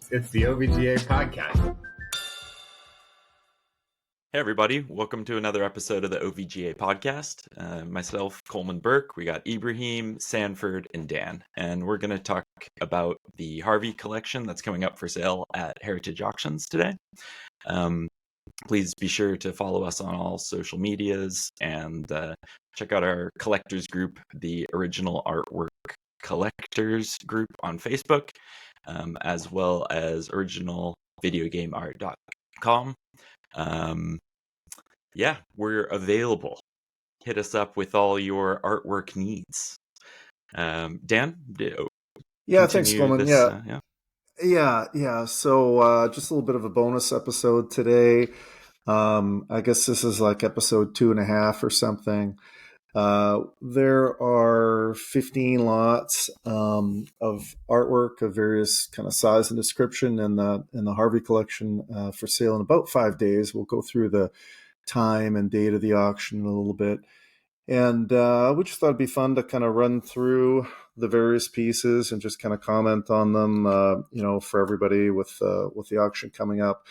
It's the OVGA podcast. Hey everybody, welcome to another episode of the OVGA podcast. Myself, Coleman Burke, we got Ibrahim, Sanford, and Dan. And we're going to talk about the Harvey collection that's coming up for sale at Heritage Auctions today. Please be sure to follow us on all social medias and check out our collectors group, the Original Artwork Collectors group on Facebook, as well as originalvideogameart.com. Yeah, we're available. Hit us up with all your artwork needs. Dan? Yeah, thanks, Coleman. This, Yeah. So just a little bit of a bonus episode today. I guess this is like episode 2.5 or something. There are 15 lots of artwork of various kind of size and description in the Harvey collection for sale in about 5 days. We'll go through the time and date of the auction in a little bit. And we just thought it'd be fun to kind of run through the various pieces and just kind of comment on them, for everybody with the auction coming up.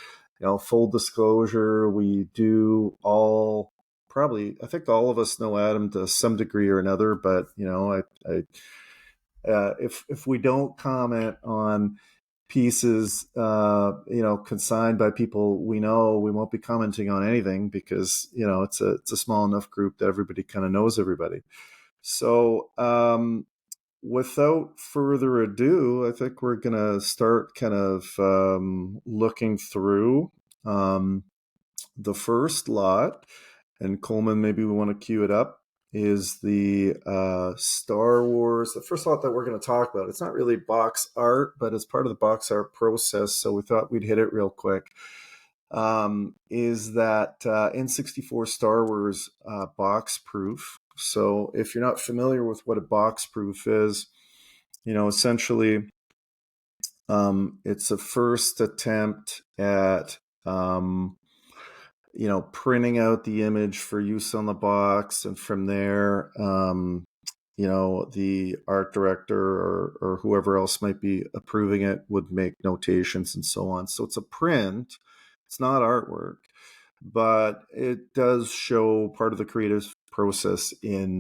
Full disclosure, we do all I think all of us know Adam to some degree or another, but if we don't comment on pieces, consigned by people we know, we won't be commenting on anything because, it's a small enough group that everybody kind of knows everybody. So without further ado, I think we're going to start kind of looking through the first lot. And Coleman, maybe we want to cue it up, is the Star Wars. The first lot that we're going to talk about, it's not really box art, but it's part of the box art process, so we thought we'd hit it real quick, is that N64 Star Wars box proof. So if you're not familiar with what a box proof is, essentially it's a first attempt at printing out the image for use on the box, and from there, the art director or whoever else might be approving it would make notations and so on. So it's a print. It's not artwork, but it does show part of the creative process in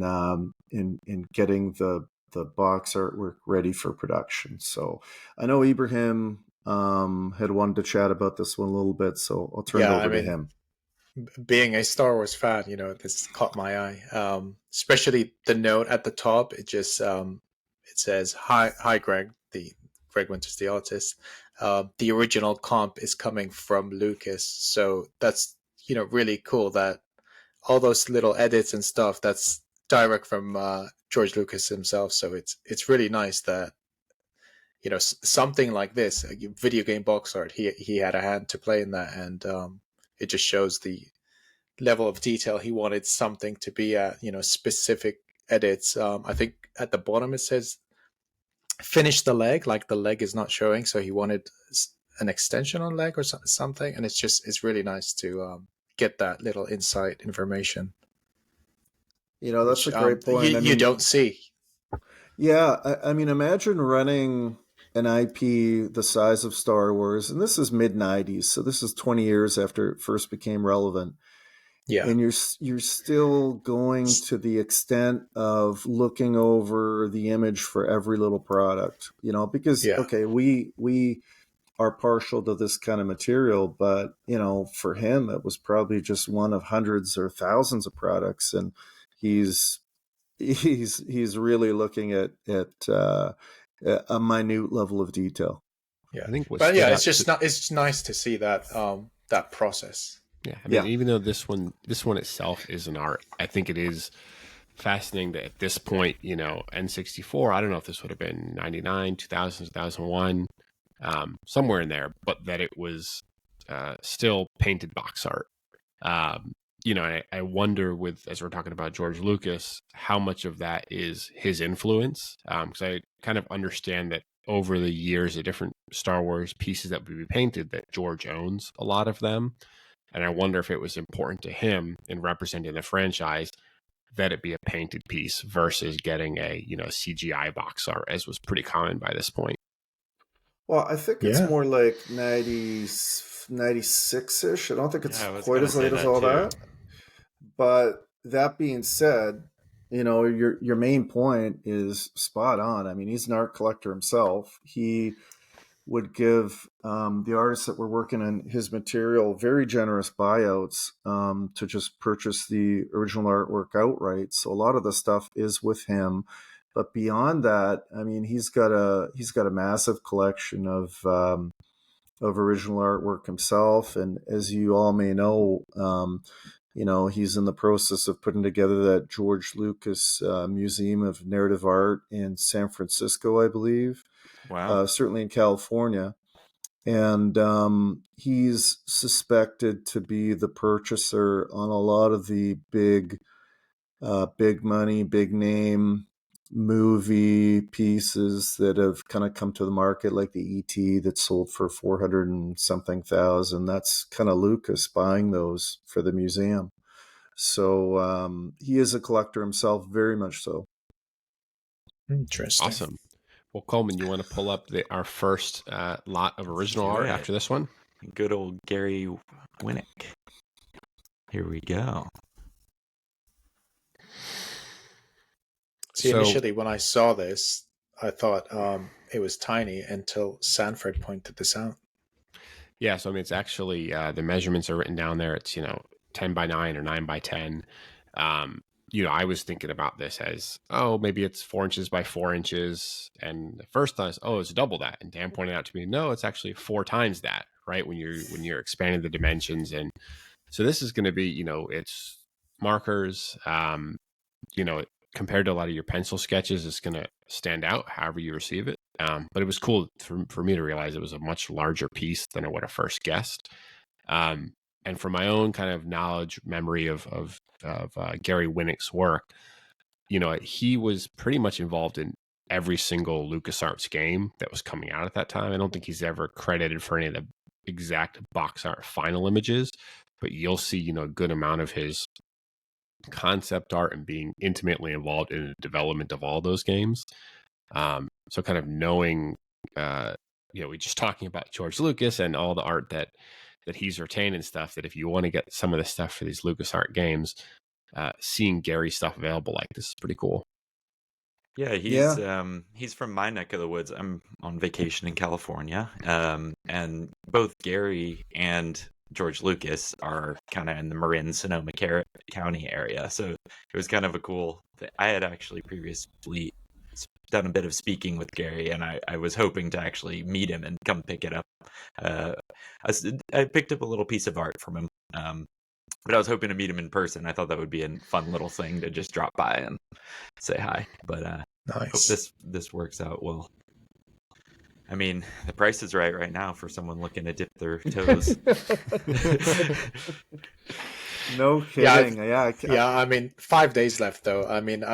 getting the box artwork ready for production. So I know Ibrahim had wanted to chat about this one a little bit, so I'll turn it over to him. Being a Star Wars fan, this caught my eye. Especially the note at the top. It just it says, "Hi, Greg." Greg Winters, the artist. The original comp is coming from Lucas, so that's really cool that all those little edits and stuff that's direct from George Lucas himself. So it's really nice that something like this, a video game box art, he had a hand to play in that, and it just shows the level of detail he wanted something to be at, specific edits. I think at the bottom it says finish the leg, like the leg is not showing, so he wanted an extension on leg or something, and it's really nice to get that little insight information. That's a great point. You don't see. Yeah, I mean, imagine running an IP the size of Star Wars, and this is mid-90s, so this is 20 years after it first became relevant. Yeah. And you're still going to the extent of looking over the image for every little product, because, okay, we are partial to this kind of material, but, for him, it was probably just one of hundreds or thousands of products. And he's really looking at a minute level of detail. Yeah, I think. But yeah, it's nice to see that that process. Yeah, I mean, even though this one itself is an art, I think it is fascinating that at this point, N64. I don't know if this would have been 99, 2000, 2001, somewhere in there, but that it was still painted box art. I wonder, as we're talking about George Lucas, how much of that is his influence. Because I kind of understand that over the years, the different Star Wars pieces that would be painted, that George owns a lot of them. And I wonder if it was important to him in representing the franchise that it be a painted piece versus getting a CGI box art, as was pretty common by this point. Well, I think it's Yeah. more like 96-ish. I don't think it's Yeah, I was quite gonna as say late as that all too. that. But that being said, your main point is spot on. I mean, he's an art collector himself. He would give the artists that were working on his material very generous buyouts to just purchase the original artwork outright. So a lot of the stuff is with him. But beyond that, I mean, he's got a massive collection of original artwork himself. And as you all may know, he's in the process of putting together that George Lucas Museum of Narrative Art in San Francisco, I believe, Wow. certainly in California. And he's suspected to be the purchaser on a lot of the big money, big name movie pieces that have kind of come to the market, like the ET that sold for 400 and something thousand. That's kind of Lucas buying those for the museum. So he is a collector himself, very much so. Interesting. Awesome. Well, Coleman, you want to pull up our first lot of original do art it. after this one? Good old Gary Winnick. Here we go. See, So- initially when I saw this, I thought it was tiny until Sanford pointed this out. Yeah, so I mean, it's actually the measurements are written down there. It's 10 by 9 or 9 by 10. I was thinking about this as maybe it's 4 inches by 4 inches, and at first I was it's double that, and Dan pointed out to me no, it's actually 4 times that, right? When you're expanding the dimensions, and so this is going to be it's markers, compared to a lot of your pencil sketches, it's going to stand out however you receive it. But it was cool for me to realize it was a much larger piece than I would have first guessed. And from my own kind of knowledge, memory of Gary Winnick's work, he was pretty much involved in every single LucasArts game that was coming out at that time. I don't think he's ever credited for any of the exact box art final images, but you'll see, a good amount of his concept art and being intimately involved in the development of all those games. So kind of knowing, we're just talking about George Lucas and all the art that he's retained and stuff, that if you want to get some of the stuff for these LucasArts games, seeing Gary's stuff available like this is pretty cool. Yeah, he's from my neck of the woods. I'm on vacation in California, and both Gary and George Lucas are kind of in the Marin Sonoma County area, so it was kind of a cool thing. I had actually previously done a bit of speaking with Gary, and I was hoping to actually meet him and come pick it up. I picked up a little piece of art from him, but I was hoping to meet him in person. I thought that would be a fun little thing to just drop by and say hi. But hope Nice. this works out well. I mean, the price is right now for someone looking to dip their toes. No kidding. Yeah, I mean, 5 days left though. I mean,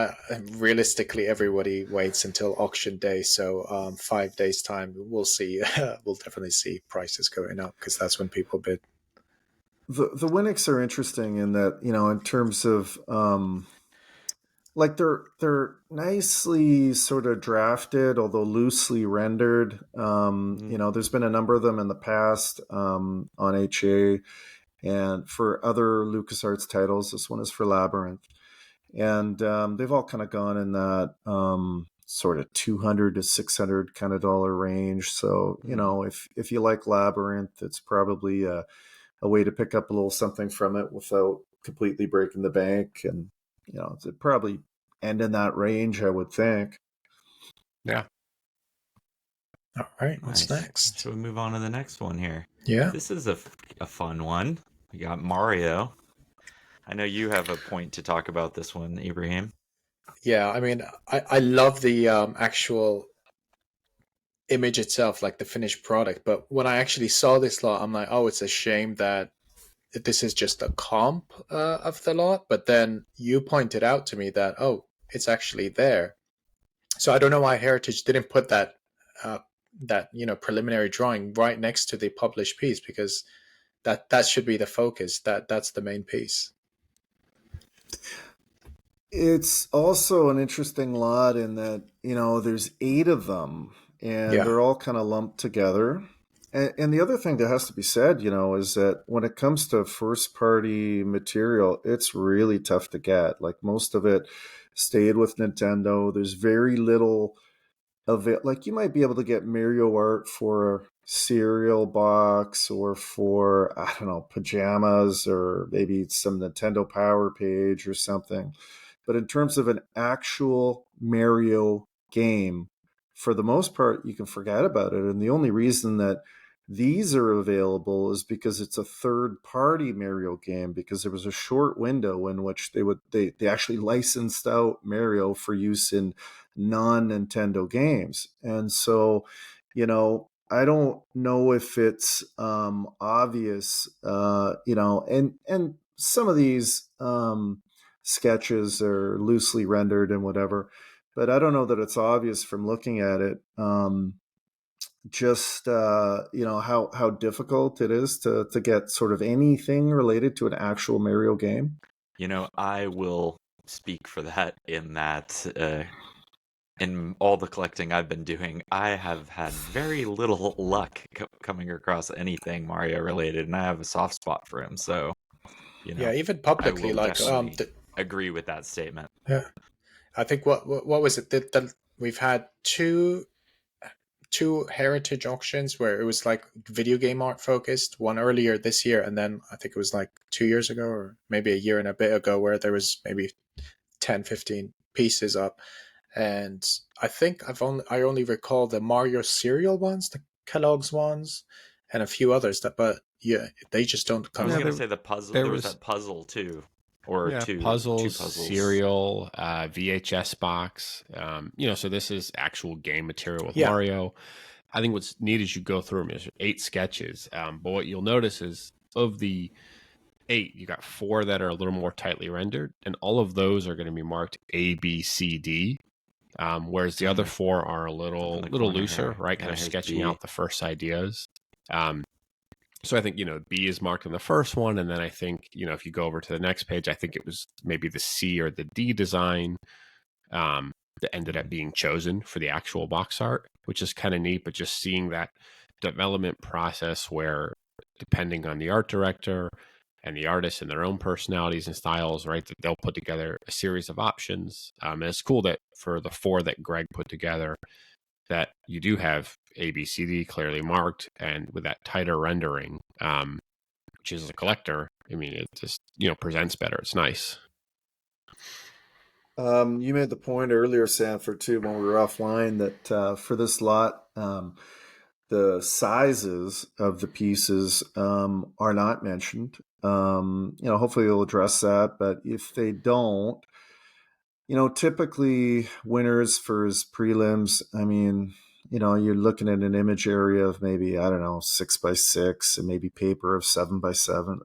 realistically, everybody waits until auction day. So 5 days time, we'll see. We'll definitely see prices going up because that's when people bid. The Winnicks are interesting in that, in terms of like they're nicely sort of drafted, although loosely rendered. There's been a number of them in the past on HA, and for other LucasArts titles. This one is for Labyrinth, and they've all kind of gone in that sort of $200 to $600 kind of dollar range. So if you like Labyrinth, it's probably a way to pick up a little something from it without completely breaking the bank, and it'd probably end in that range, I would think. Yeah. All right, what's Nice. next? So we move on to the next one here. Yeah. This is a fun one. We got Mario. I know you have a point to talk about this one, Ibrahim. Yeah, I mean, I love the actual image itself, like the finished product. But when I actually saw this lot, I'm like, oh, it's a shame that this is just a comp of the lot. But then you pointed out to me that, oh, it's actually there. So I don't know why Heritage didn't put that preliminary drawing right next to the published piece, because that should be the focus. That's the main piece. It's also an interesting lot in that, there's 8 of them, and Yeah. they're all kind of lumped together. And the other thing that has to be said, is that when it comes to first party material, it's really tough to get. Like most of it stayed with Nintendo. There's very little of it. Like you might be able to get Mario art for a cereal box or for, I don't know, pajamas or maybe some Nintendo Power page or something. But in terms of an actual Mario game, for the most part, you can forget about it. And the only reason that these are available is because it's a third party Mario game, because there was a short window in which they actually licensed out Mario for use in non-Nintendo games. And so, I don't know if it's obvious, and some of these sketches are loosely rendered and whatever, but I don't know that it's obvious from looking at it. Just how difficult it is to get sort of anything related to an actual Mario game. I will speak for that in that in all the collecting I've been doing, I have had very little luck coming across anything Mario related, and I have a soft spot for him. So, Yeah, even I publicly, will like definitely agree with that statement. yeah, I think what was it that we've had two heritage auctions where it was like video game art focused, one earlier this year, and then I think it was like 2 years ago or maybe a year and a bit ago where there was maybe 10, 15 pieces up. And I think I only recall the Mario cereal ones, the Kellogg's ones, and a few others but yeah, they just don't I come was up. gonna say the puzzle. There was that puzzle too, or two puzzles, puzzles. cereal, VHS box. So this is actual game material with Yeah. Mario. I think what's neat is you go through them. There's 8 sketches, but what you'll notice is of the 8, you got 4 that are a little more tightly rendered, and all of those are going to be marked A, B, C, D. Whereas the other 4 are a little looser, here. right? Yeah, Kind of here's sketching B. out the first ideas. So I think, B is marked on the first one. And then I think, if you go over to the next page, I think it was maybe the C or the D design that ended up being chosen for the actual box art, which is kind of neat. But just seeing that development process where, depending on the art director and the artist and their own personalities and styles, right, that they'll put together a series of options. And it's cool that for the 4 that Greg put together, that you do have A, B, C, D clearly marked, and with that tighter rendering, which is a collector, I mean, it just, presents better. It's nice. You made the point earlier, Sanford, too, when we were offline, that for this lot, the sizes of the pieces are not mentioned. Hopefully they'll address that, but if they don't, typically winners for his prelims, I mean, you're looking at an image area of maybe, I don't know, 6x6 and maybe paper of 7x7.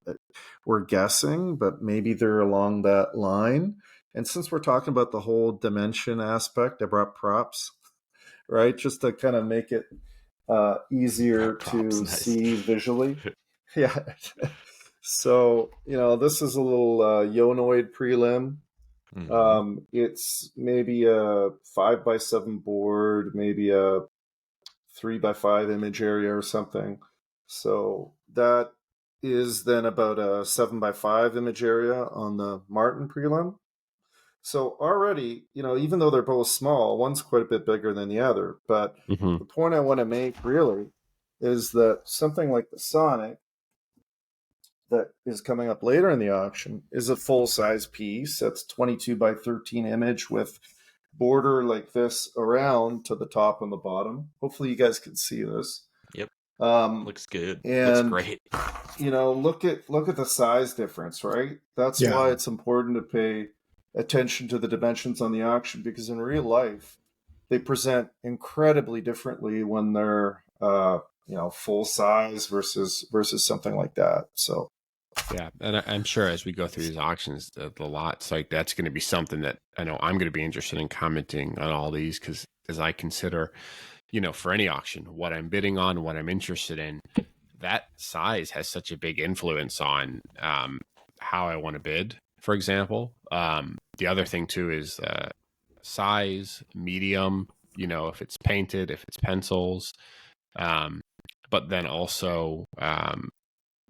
We're guessing, but maybe they're along that line. And since we're talking about the whole dimension aspect, I brought props, right? Just to kind of make it easier Props, to nice. see visually. Yeah. So, this is a little Yonoid prelim. It's maybe a 5x7 board, maybe a 3x5 image area or something. So that is then about a 7x5 image area on the Martin prelim. So already, even though they're both small, one's quite a bit bigger than the other. But the point I want to make really is that something like the Sonic that is coming up later in the auction is a full-size piece. That's 22x13 image with border like this around to the top and the bottom. Hopefully you guys can see this. Yep. Looks good. And looks great. Look at the size difference, right? That's why it's important to pay attention to the dimensions on the auction, because in real life they present incredibly differently when they're full size versus something like that. So yeah, and I'm sure as we go through these auctions, the lots, like that's going to be something that I know I'm going to be interested in commenting on all these, because as I consider, for any auction, what I'm bidding on, what I'm interested in, that size has such a big influence on how I want to bid, for example. The other thing too is size, medium, if it's painted, if it's pencils. But then also,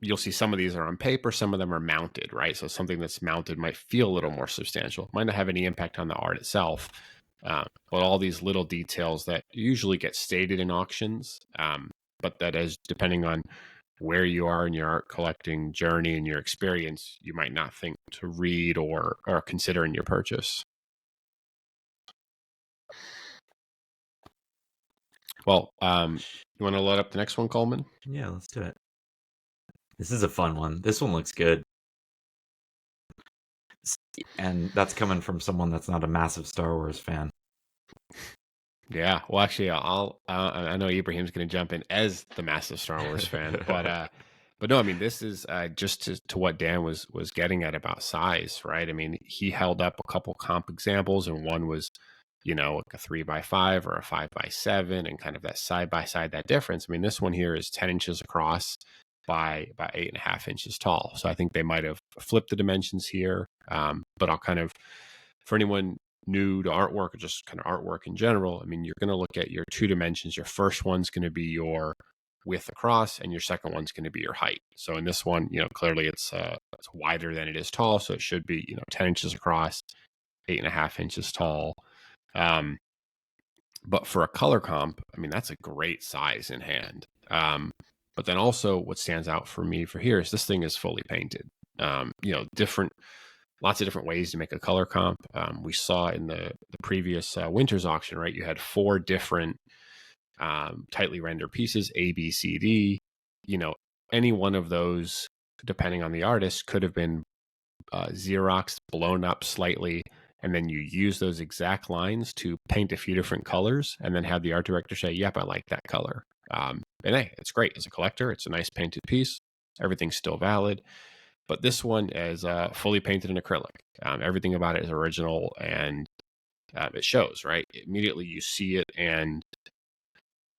you'll see some of these are on paper, some of them are mounted, right? So something that's mounted might feel a little more substantial, might not have any impact on the art itself. But all these little details that usually get stated in auctions, but that is depending on where you are in your art collecting journey and your experience, you might not think to read or consider in your purchase. Well, you want to load up the next one, Coleman? Yeah, let's do it. This is a fun one. This one looks good. And that's coming from someone that's not a massive Star Wars fan. Yeah, well, actually, I know Ibrahim's going to jump in as the massive Star Wars fan, but no, I mean, this is just to what Dan was getting at about size, right? I mean, he held up a couple comp examples, and one was, like a 3x5 or a 5x7, and kind of that side by side, that difference. I mean, this one here is 10 inches across by about 8.5 inches tall. So I think they might have flipped the dimensions here, but I'll kind of, for anyone new to artwork or just kind of artwork in general, I mean, you're going to look at your two dimensions. Your first one's going to be your width across, and your second one's going to be your height. So in this one, clearly it's wider than it is tall. So it should be, 10 inches across, 8.5 inches tall. But for a color comp, I mean, that's a great size in hand. But then also what stands out for me for here is this thing is fully painted. Lots of different ways to make a color comp. We saw in the previous winter's auction, right? You had 4 different tightly rendered pieces, A, B, C, D. Any one of those, depending on the artist, could have been Xerox, blown up slightly, and then you use those exact lines to paint a few different colors, and then have the art director say, "Yep, I like that color." And hey, it's great as a collector. It's a nice painted piece. Everything's still valid. But this one is fully painted in acrylic. Everything about it is original, and it shows, right? Immediately you see it, and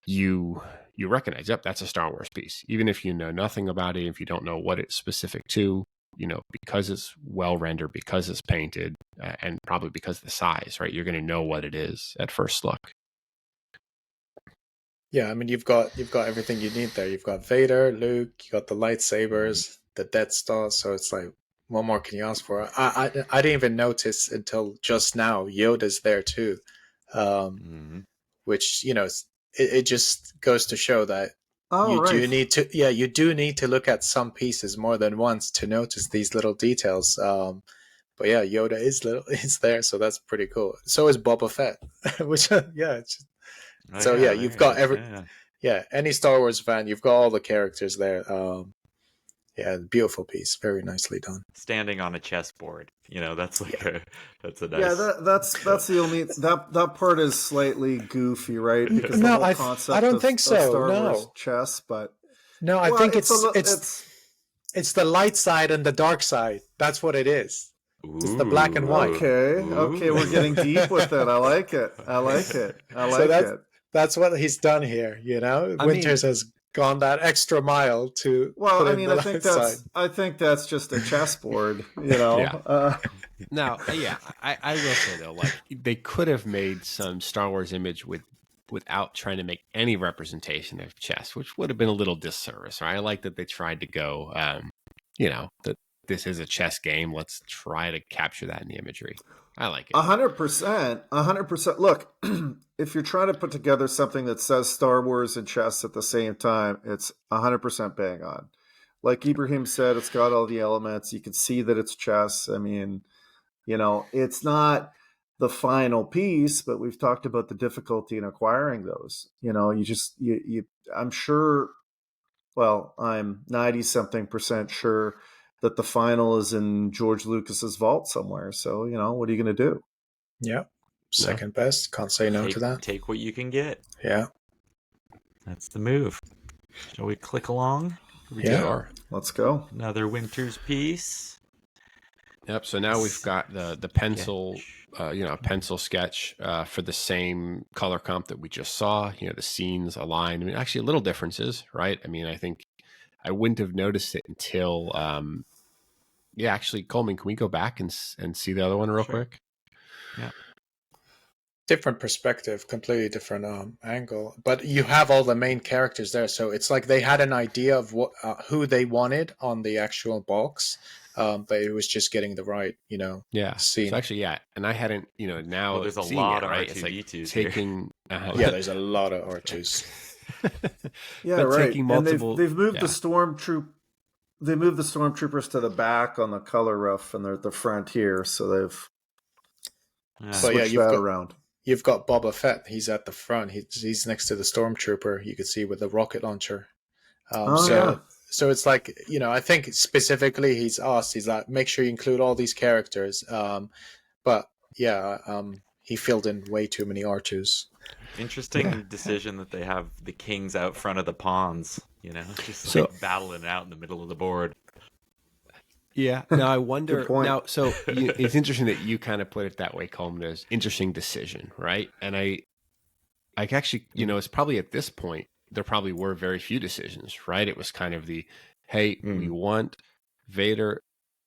you recognize, yep, that's a Star Wars piece. Even if you know nothing about it, if you don't know what it's specific to, because it's well rendered, because it's painted, and probably because of the size, right? You're going to know what it is at first look. Yeah, I mean, you've got everything you need there. You've got Vader, Luke, you got the lightsabers, the Death Star. So it's like, what more can you ask for? I didn't even notice until just now. Yoda's there too, which it just goes to show that do need to. Yeah, you do need to look at some pieces more than once to notice these little details. But yeah, Yoda is there, so that's pretty cool. So is Boba Fett, which it's. So yeah, you've got any Star Wars fan, you've got all the characters there. Beautiful piece, very nicely done. Standing on a chessboard, that's like that's a nice. Yeah, that's the only that part is slightly goofy, right? Because the whole concept I don't think so. Of Star Wars chess, but no, I think it's the light side and the dark side. That's what it is. It's the black and white. Okay, we're getting deep with it. I like it. That's what he's done here, Winters has gone that extra mile to. Well, I think that's just a chessboard, Yeah. Now, I will say though, like they could have made some Star Wars image without trying to make any representation of chess, which would have been a little disservice, right? I like that they tried to go, that this is a chess game. Let's try to capture that in the imagery. I like it. 100%. Look, if you're trying to put together something that says Star Wars and chess at the same time, it's 100% bang on. Like Ibrahim said, it's got all the elements. You can see that it's chess. I mean, it's not the final piece, but we've talked about the difficulty in acquiring those. I'm sure, well, I'm 90-something% sure that the final is in George Lucas's vault somewhere. So, what are you going to do? Yeah. Second best. Can't say no to that. Take what you can get. Yeah. That's the move. Shall we click along? Let's go. Another winter's piece. Yep. So now we've got the pencil, pencil sketch for the same color comp that we just saw. The scenes aligned. I mean, actually, little differences, right? I mean, I think I wouldn't have noticed it until, actually, Coleman, can we go back and see the other one real quick? Yeah. different perspective, completely different angle. But you have all the main characters there, so it's like they had an idea of what who they wanted on the actual box, but it was just getting the right, Yeah. scene. So actually, yeah. And I hadn't, now Well, there's a seeing lot it, of right? It's like R2D2s here. taking, Yeah, there's a lot of R2s. Yeah, but right. taking And multiple, they've moved yeah. they moved the stormtroopers to the back on the color ruff, and they're at the front here, so they've Yeah. But yeah, switched that around. You've got Boba Fett. He's at the front. He's next to the stormtrooper. You could see with the rocket launcher. Oh, yeah. So it's like, I think specifically he's asked. He's like, make sure you include all these characters. But yeah, he filled in way too many R2s. Interesting decision that they have the kings out front of the pawns, just So- battling out in the middle of the board. Yeah. Now I wonder. Good point. Now, so it's interesting that you kind of put it that way, Coleman. As interesting decision, right? And I actually, it's probably at this point there probably were very few decisions, right? It was kind of the, hey, we want Vader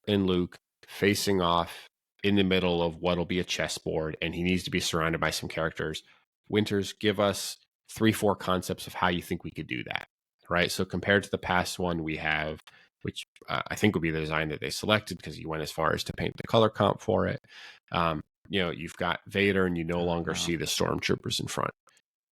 and Luke facing off in the middle of what'll be a chessboard, and he needs to be surrounded by some characters. Winters, give us 3-4 concepts of how you think we could do that, right? So compared to the past one, we have, which I think would be the design that they selected because you went as far as to paint the color comp for it. You've got Vader, and you no longer see the stormtroopers in front.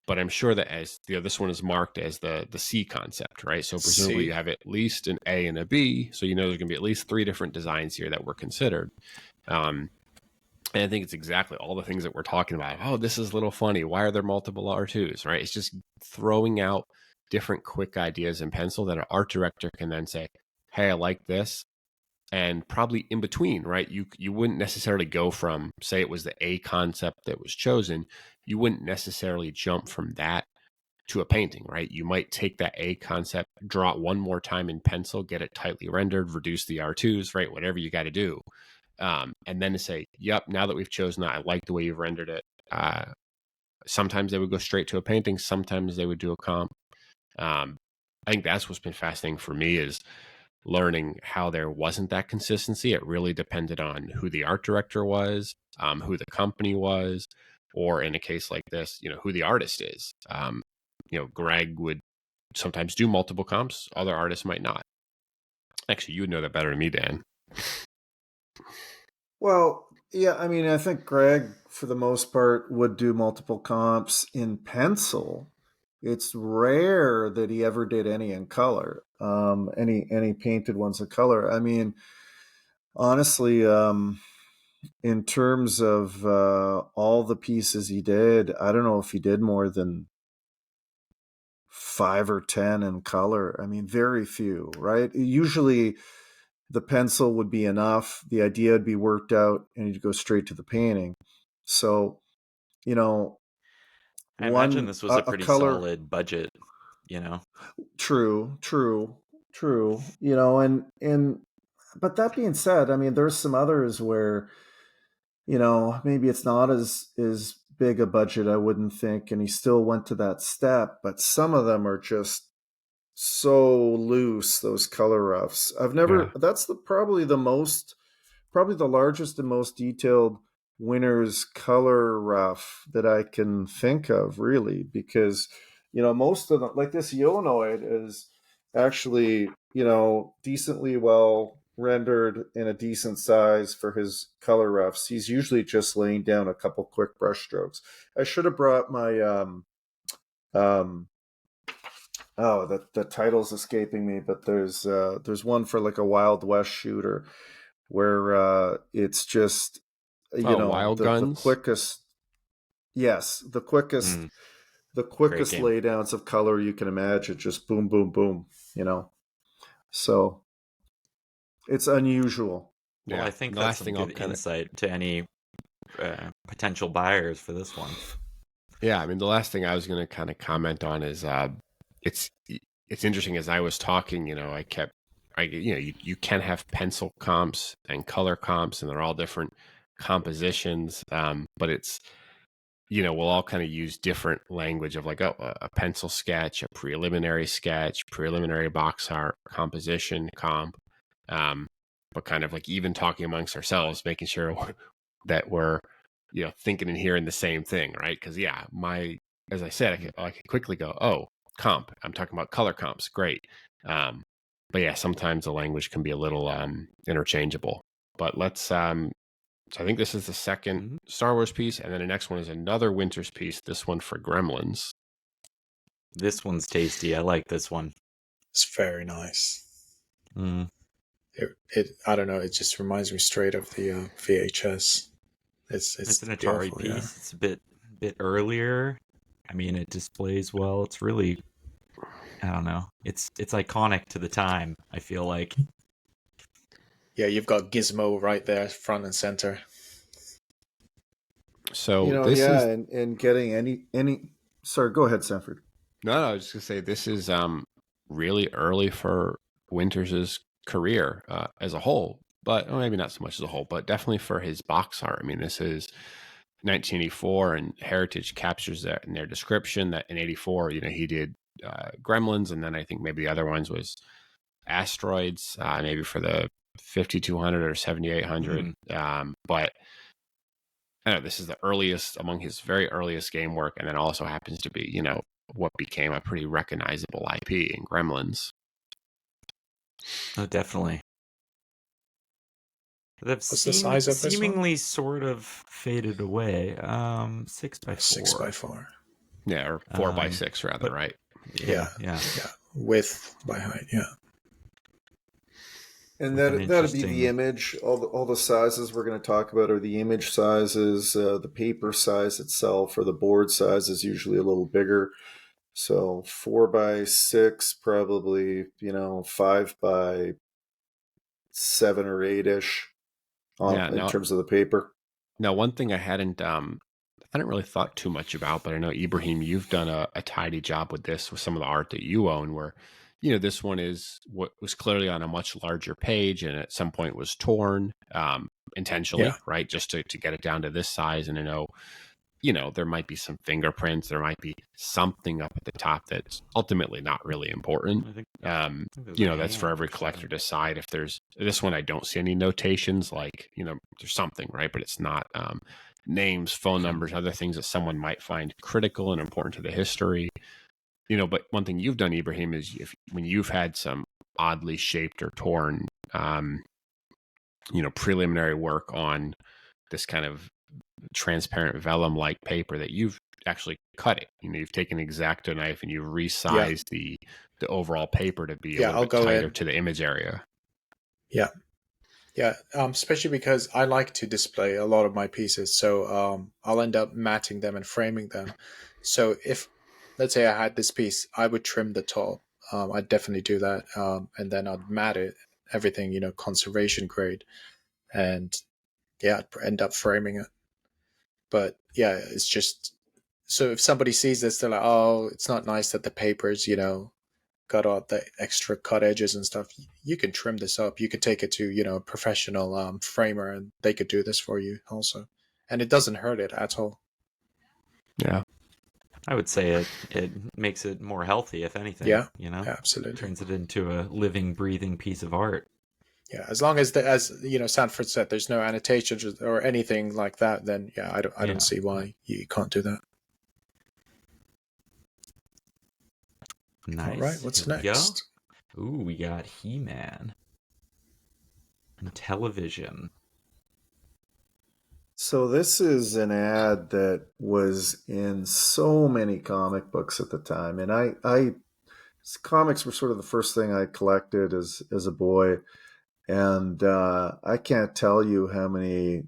But I'm sure that as this one is marked as the C concept, right? So presumably you have at least an A and a B. So there's going to be at least 3 different designs here that were considered. And I think it's exactly all the things that we're talking about. Oh, this is a little funny. Why are there multiple R2s, right? It's just throwing out different quick ideas in pencil that an art director can then say, hey, I like this. And probably in between, right? You wouldn't necessarily go from, say it was the A concept that was chosen, you wouldn't necessarily jump from that to a painting, right? You might take that A concept, draw it one more time in pencil, get it tightly rendered, reduce the R2s, right? Whatever you got to do. And then to say, yep, now that we've chosen that, I like the way you've rendered it. Sometimes they would go straight to a painting. Sometimes they would do a comp. I think that's what's been fascinating for me is learning how there wasn't that consistency. It really depended on who the art director was, who the company was, or in a case like this, who the artist is. Greg would sometimes do multiple comps. Other artists might not. Actually, you would know that better than me, Dan. Well, yeah, I mean, I think Greg, for the most part, would do multiple comps in pencil. It's rare that he ever did any in color, any painted ones in color. I mean, honestly, in terms of all the pieces he did, I don't know if he did more than 5 or 10 in color. I mean, very few, right? Usually the pencil would be enough. The idea would be worked out and you'd go straight to the painting. So, I imagine this was a pretty solid budget, True. And but that being said, I mean, there's some others where, maybe it's not as big a budget, I wouldn't think, and he still went to that step, but some of them are just so loose, those color roughs. That's probably the largest and most detailed winner's color rough that I can think of, really, because most of them, like this Yonoid, is actually decently well rendered in a decent size for his color roughs. He's usually just laying down a couple quick brush strokes. I should have brought my the title's escaping me, but there's one for like a Wild West shooter where it's just Wild Guns? the quickest. Yes, the quickest laydowns of color you can imagine. Just boom, boom, boom. So it's unusual. Well, I think that's some good insight to any potential buyers for this one. Yeah, I mean, the last thing I was going to kind of comment on is it's interesting. As I was talking, you can have pencil comps and color comps, and they're all different compositions. But it's, we'll all kind of use different language of like a pencil sketch, a preliminary sketch, preliminary box art, composition, comp. But kind of like even talking amongst ourselves, making sure that we're thinking and hearing the same thing, right? Because as I said, I could quickly go, oh, comp. I'm talking about color comps. Great. But yeah, sometimes the language can be a little interchangeable. But let's. So I think this is the second Star Wars piece, and then the next one is another Winters piece. This one for Gremlins. This one's tasty. I like this one. It's very nice. Mm. I don't know. It just reminds me straight of the VHS. It's an Atari piece. Yeah. It's a bit earlier. I mean, it displays well. It's really, I don't know. It's iconic to the time, I feel like. Yeah, you've got Gizmo right there, front and center. So and getting any. Sorry, go ahead, Sanford. No, I was just gonna say this is really early for Winters' career as a whole, but maybe not so much as a whole, but definitely for his box art. I mean, this is 1984, and Heritage captures that in their description that in '84, he did Gremlins, and then I think maybe the other ones was Asteroids, maybe for the 5200 or 7800. But I know this is the earliest among his very earliest game work, and then also happens to be, what became a pretty recognizable IP in Gremlins. Oh, definitely. They've What's the size of this seemingly sort of faded away. 6x4. 6x4. Yeah, or 4x6 rather, right? Yeah. Width by height, yeah. And that'd be the image. All the sizes we're going to talk about are the image sizes. The paper size itself, or the board size, is usually a little bigger. So 4x6, probably 5x7 or 8-ish in terms of the paper. Now, one thing I hadn't really thought too much about, but I know Ibrahim, you've done a tidy job with this with some of the art that you own, where this one is what was clearly on a much larger page, and at some point was torn intentionally, right, just to get it down to this size. And I know there might be some fingerprints, there might be something up at the top that's ultimately not really important. That's for every collector to decide. If there's this one, I don't see any notations, like, there's something, right? But it's not names, phone numbers, other things that someone might find critical and important to the history. But one thing you've done, Ibrahim, is when you've had some oddly shaped or torn, preliminary work on this kind of transparent vellum-like paper, that you've actually cut it. You've taken an X-Acto knife and you've resized the overall paper to be a little bit tighter to the image area. Yeah. Yeah, especially because I like to display a lot of my pieces, so I'll end up matting them and framing them. So if, let's say I had this piece, I would trim the top. I'd definitely do that, and then I'd mat it, everything, conservation grade, and I'd end up framing it. But yeah, it's just, so if somebody sees this, they're like, oh, it's not nice that the paper's, got all the extra cut edges and stuff. You can trim this up. You could take it to, a professional framer, and they could do this for you also. And it doesn't hurt it at all. Yeah. I would say it makes it more healthy, if anything. Yeah, absolutely. Turns it into a living, breathing piece of art. Yeah, as long as Sanford said, there's no annotations or anything like that, then I don't see why you can't do that. Nice. All right, what's next? Ooh, we got He-Man and television. So this is an ad that was in so many comic books at the time, and comics were sort of the first thing I collected as a boy, and I can't tell you how many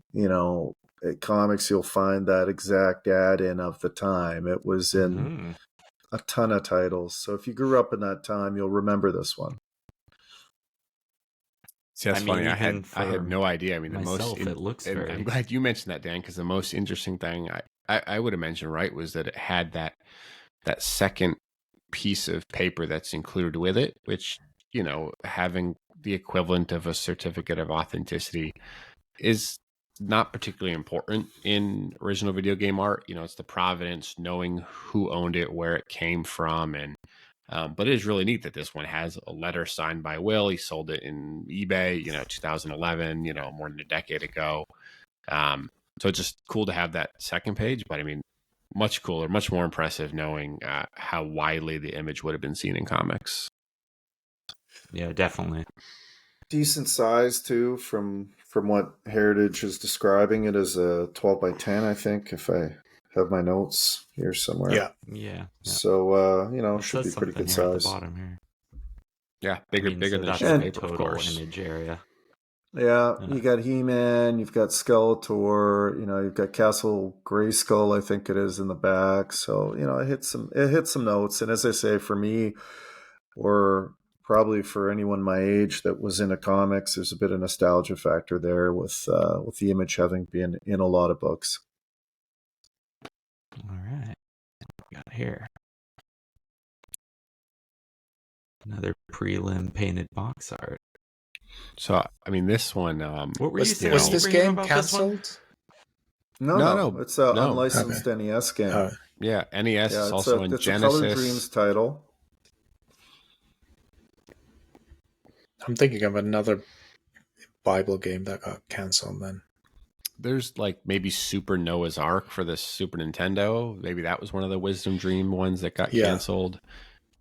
comics you'll find that exact ad in of the time. It was in a ton of titles. So if you grew up in that time, you'll remember this one. See, that's funny. I had no idea. I mean, it looks very... I'm glad you mentioned that, Dan, because the most interesting thing I would have mentioned, right, was that it had that second piece of paper that's included with it, which, having the equivalent of a certificate of authenticity is not particularly important in original video game art. It's the provenance, knowing who owned it, where it came from, and but it is really neat that this one has a letter signed by Will. He sold it in eBay, 2011, more than a decade ago. So it's just cool to have that second page, but I mean, much cooler, much more impressive knowing how widely the image would have been seen in comics. Yeah, definitely. Decent size too, from what Heritage is describing it as a 12 by 10, I think, if I have my notes here somewhere. Yeah. Yeah. So It should be says pretty something good here at the size. bottom here. Yeah, bigger so than that's sheet the paper, of total course. image area. Yeah, you got He-Man, you've got Skeletor, you've got Castle Grayskull, I think it is, in the back. So it hits some notes. And as I say, for me, or probably for anyone my age that was into comics, there's a bit of nostalgia factor there with the image having been in a lot of books. All right. What we got here? Another prelim painted box art. So, I mean, this one. What were you saying? Was this Ibrahim, game about this one? cancelled? No, it's an no. unlicensed NES game. Yeah, NES is it's also on it's Genesis. a Color Dreams title. I'm thinking of another Bible game that got cancelled then. There's like maybe Super Noah's Ark for the Super Nintendo. Maybe that was one of the Wisdom Dream ones that got canceled.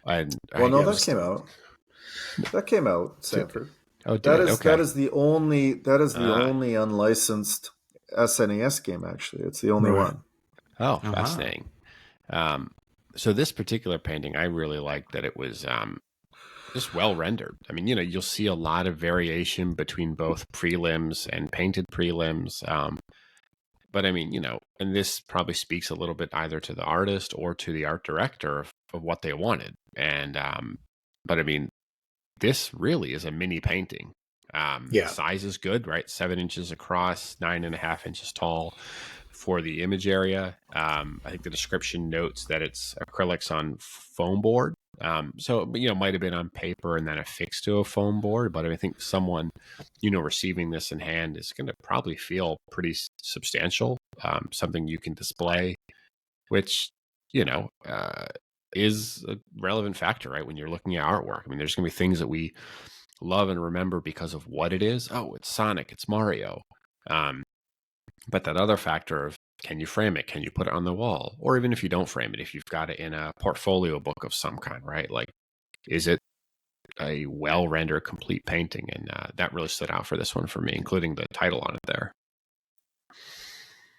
And That came out. That came out, Sanford. Oh, did it? Okay. That is the only unlicensed SNES game. Actually, it's the only one. Oh, fascinating. So this particular painting, I really liked that it was just well rendered. I mean, you'll see a lot of variation between both prelims and painted prelims. But I mean, and this probably speaks a little bit either to the artist or to the art director of what they wanted. And, but I mean, this really is a mini painting. Size is good, right? 7 inches across, 9.5 inches tall for the image area. I think the description notes that it's acrylics on foam board. So, might have been on paper and then affixed to a foam board, but I think someone, receiving this in hand is going to probably feel pretty substantial, something you can display, which, is a relevant factor, right? When you're looking at artwork, I mean, there's going to be things that we love and remember because of what it is. Oh, it's Sonic, it's Mario. But that other factor of, can you frame it? Can you put it on the wall? Or even if you don't frame it, if you've got it in a portfolio book of some kind, right? Like, is it a well-rendered, complete painting? And that really stood out for this one for me, including the title on it there.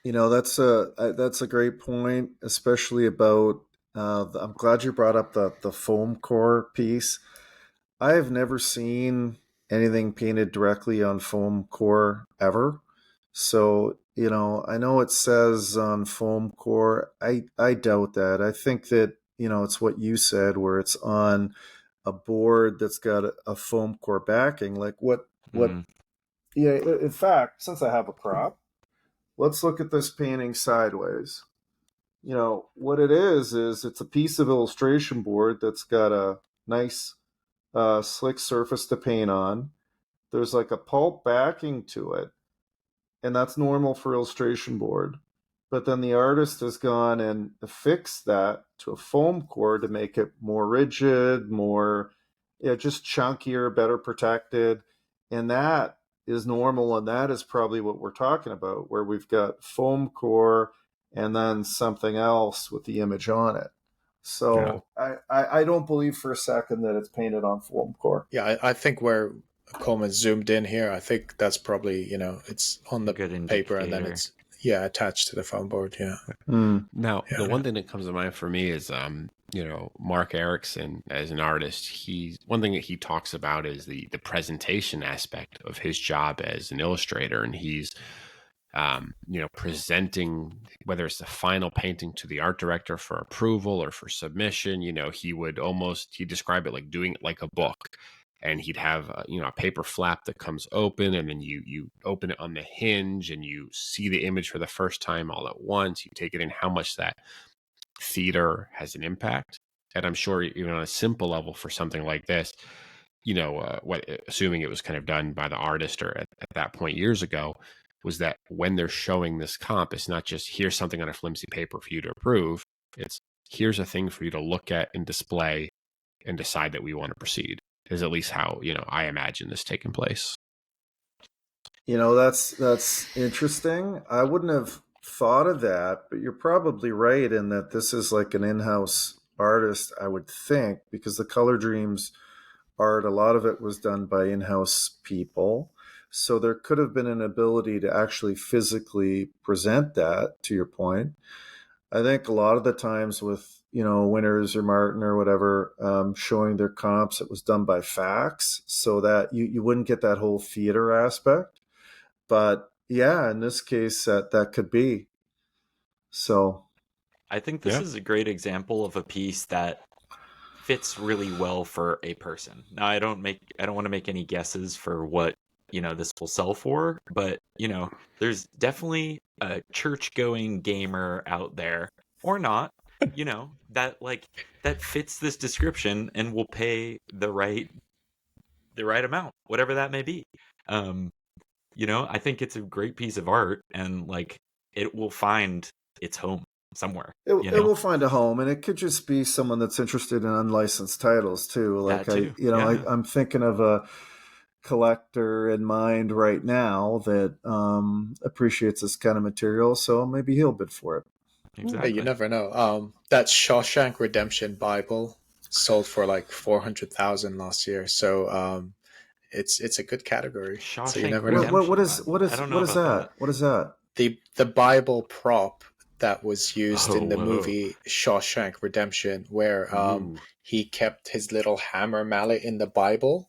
That's a great point, especially about. I'm glad you brought up the foam core piece. I have never seen anything painted directly on foam core ever. So, I know it says on foam core. I doubt that. I think that, it's what you said, where it's on a board that's got a foam core backing. Like what, yeah, in fact, since I have a prop, let's look at this painting sideways. What it is it's a piece of illustration board that's got a nice slick surface to paint on. There's like a pulp backing to it, and that's normal for illustration board. But then the artist has gone and affixed that to a foam core to make it more rigid, more, just chunkier, better protected. And that is normal, and that is probably what we're talking about, where we've got foam core and then something else with the image on it. So I don't believe for a second that it's painted on foam core. Yeah, I think where Coleman zoomed in here, I think that's probably, it's on the paper and then it's attached to the foam board. Yeah. Now, the one thing that comes to mind for me is, Mark Erickson as an artist, one thing that he talks about is the presentation aspect of his job as an illustrator. And he's, presenting, whether it's the final painting to the art director for approval or for submission, he described it like doing it like a book. And he'd have, a paper flap that comes open, and then you open it on the hinge and you see the image for the first time all at once. You take it in how much that theater has an impact. And I'm sure even on a simple level for something like this, assuming it was kind of done by the artist or at that point years ago, was that when they're showing this comp, it's not just here's something on a flimsy paper for you to approve. It's here's a thing for you to look at and display and decide that we want to proceed. Is at least how, I imagine this taking place. That's interesting. I wouldn't have thought of that, but you're probably right in that this is like an in-house artist, I would think, because the Color Dreams art, a lot of it was done by in-house people. So there could have been an ability to actually physically present that, to your point. I think a lot of the times with, Winners or Martin or whatever, showing their comps, it was done by fax so that you wouldn't get that whole theater aspect. But yeah, in this case, that could be. So, I think this Yeah. is a great example of a piece that fits really well for a person. Now, I don't want to make any guesses for what, this will sell for, but, there's definitely a church-going gamer out there, or not, that fits this description and will pay the right amount, whatever that may be. Um, I think it's a great piece of art, and it will find its home somewhere. it will find a home, and it could just be someone that's interested in unlicensed titles too. Like That too. Yeah. I'm thinking of a collector in mind right now that appreciates this kind of material, so maybe he'll bid for it. Exactly. Hey, you never know. That Shawshank Redemption Bible sold for like 400,000 last year. So it's a good category. So you Shawshank never know. Redemption. What is I don't know what is about that? What is that? The Bible prop that was used in the whoa. movie Shawshank Redemption, where Ooh. he kept his little hammer mallet in the Bible.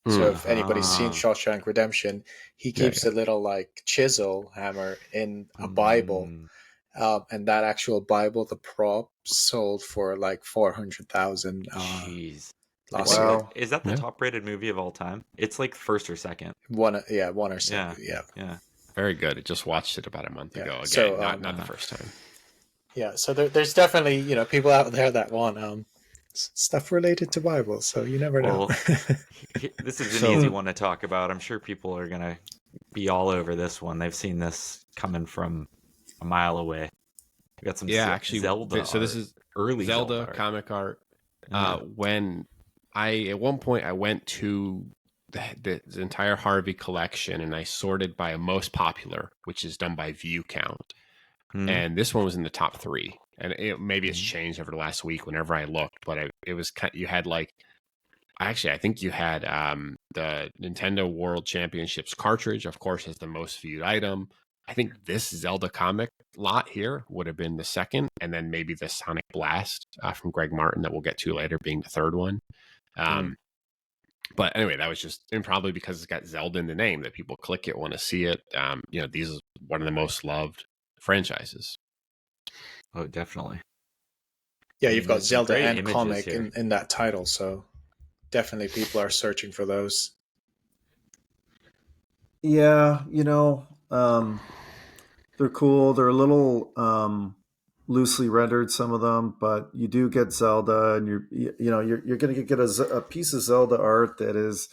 So if anybody's seen Ah. Shawshank Redemption, he keeps a little like chisel hammer in a Bible. Mm. And that actual Bible, the prop, sold for like 400,000 Jeez. last year. Wow. Is that the Yeah. top-rated movie of all time? It's like first or second. One or second. Yeah. Yeah. Very good. I just watched it about a month Yeah. ago. Again, So, not the first time. Yeah. So there's definitely people out there that want stuff related to Bible. So you never know. Well, this is an So- easy one to talk about. I'm sure people are gonna be all over this one. They've seen this coming from a mile away. We got some Actually, Zelda. so this art. is early Zelda art. comic art. Yeah. When at one point I went to the entire Harvey collection and I sorted by most popular, which is done by view count. Hmm. And this one was in the top 3. And maybe it's Mhm. changed over the last week whenever I looked, but it was you had like I think you had the Nintendo World Championships cartridge, of course, as the most viewed item. I think this Zelda comic lot here would have been the second, and then maybe the Sonic Blast from Greg Martin that we'll get to later being the third one. But anyway, that was just, and probably because it's got Zelda in the name that people click it, want to see it. These is one of the most loved franchises. Oh, definitely. Yeah, you've got There's some Zelda great and images comic here. in that title. So definitely people are searching for those. Yeah, they're cool. They're a little loosely rendered, some of them, but you do get Zelda, and you're going to get a piece of Zelda art that is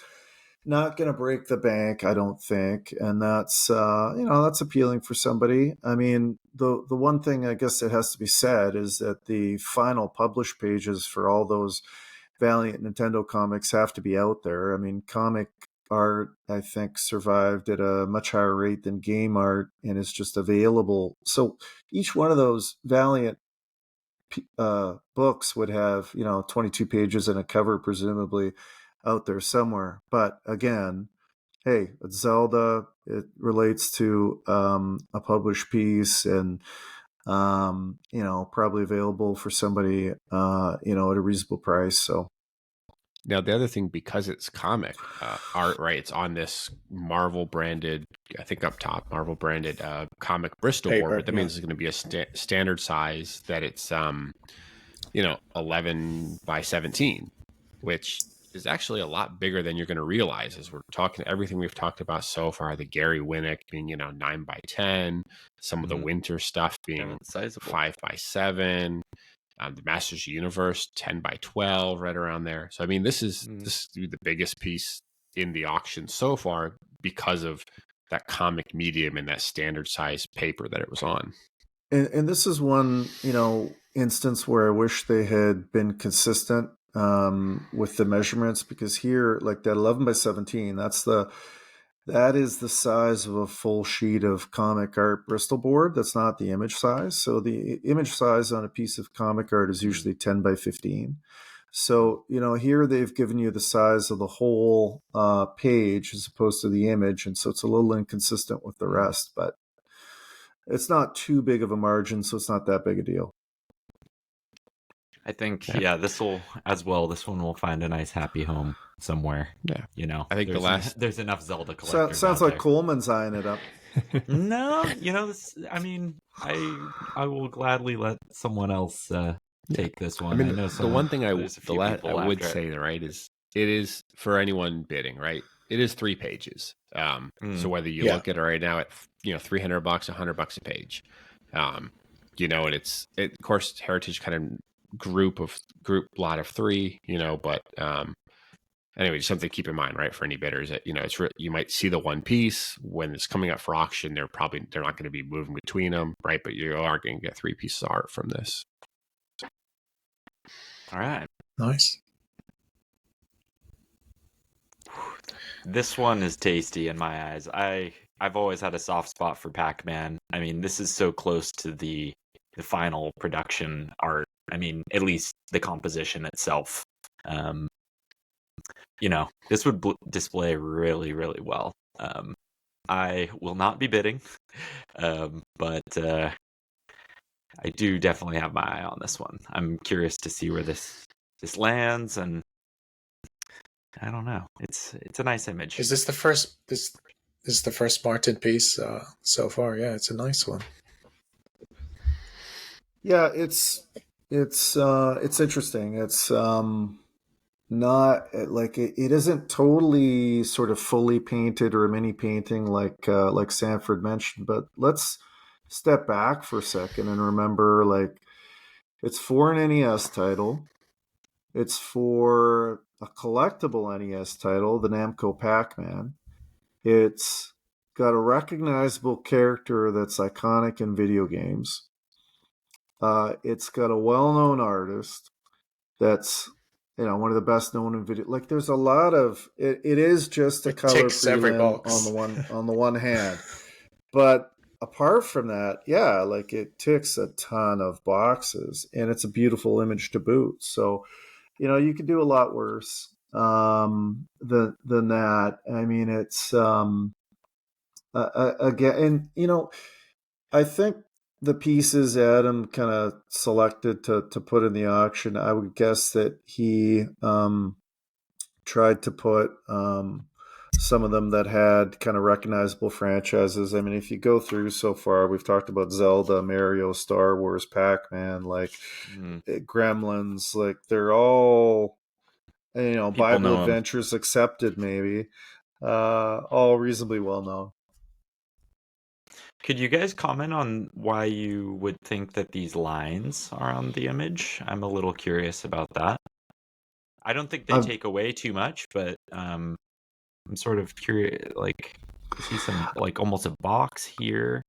not going to break the bank, I don't think, and that's that's appealing for somebody. I mean, the one thing I guess that has to be said is that the final published pages for all those Valiant Nintendo comics have to be out there. I mean, comic art, I think, survived at a much higher rate than game art and is just available. So each one of those Valiant books would have 22 pages and a cover presumably out there somewhere. But again, hey, it's Zelda. It relates to a published piece, and probably available for somebody at a reasonable price. So Now, the other thing, because it's comic art, right? It's on this Marvel branded, I think up top, Marvel branded comic Bristol Paper, board, but that yeah. means it's going to be a standard size that it's 11 by 17, which is actually a lot bigger than you're going to realize as we're talking everything we've talked about so far. The Gary Winnick being 9 by 10, some of the Mhm. winter stuff Yeah, being it's sizable. 5 by 7. The Masters Universe 10 by 12, right around there. So I mean, this is the biggest piece in the auction so far because of that comic medium and that standard size paper that it was on. And this is one, instance where I wish they had been consistent with the measurements, because here, like that 11 by 17, that's the That is the size of a full sheet of comic art Bristol board. That's not the image size. So the image size on a piece of comic art is usually 10 by 15. So, here they've given you the size of the whole page as opposed to the image. And so it's a little inconsistent with the rest, but it's not too big of a margin. So it's not that big a deal. I think, this one will find a nice happy home somewhere. Yeah. I think there's enough Zelda collectors Sounds out like there. Coleman's eyeing it up. No, I will gladly let someone else take this one. I mean, know the one thing I would say, say, right, is it is for anyone bidding, right? It is 3 pages. So whether you look at it right now at $300, $100 a page, and of course Heritage kind of group lot of 3, but anyway, just something to keep in mind, right, for any bidders that you might see the one piece when it's coming up for auction. They're not going to be moving between them, right? But you are going to get 3 pieces of art from this. All right, nice. This one is tasty in my eyes. I've always had a soft spot for Pac-Man. I mean, this is so close to the final production art. I mean, at least the composition itself. This would display really, really well. I will not be bidding, but I do definitely have my eye on this one. I'm curious to see where this lands, and I don't know. It's a nice image. Is this the first? This is the first Martin piece so far. Yeah, it's a nice one. Yeah, it's interesting. It's not like it isn't totally sort of fully painted or a mini painting like Sanford mentioned. But let's step back for a second and remember, like, it's for an NES title. It's for a collectible NES title, the Namco Pac-Man. It's got a recognizable character that's iconic in video games. It's got a well-known artist that's one of the best known in video. Like, there's a lot of it. It is just a color prelim on the one hand, but apart from that, like, it ticks a ton of boxes, and it's a beautiful image to boot. So, you could do a lot worse than that. I mean, it's again, and I think the pieces Adam kind of selected to put in the auction, I would guess that he tried to put some of them that had kind of recognizable franchises. I mean, if you go through so far, we've talked about Zelda, Mario, Star Wars, Pac-Man, like Gremlins, like they're all, Bible Adventures accepted, maybe, all reasonably well known. Could you guys comment on why you would think that these lines are on the image? I'm a little curious about that. I don't think they take away too much, but I'm sort of curious. Like, I see some, like, almost a box here.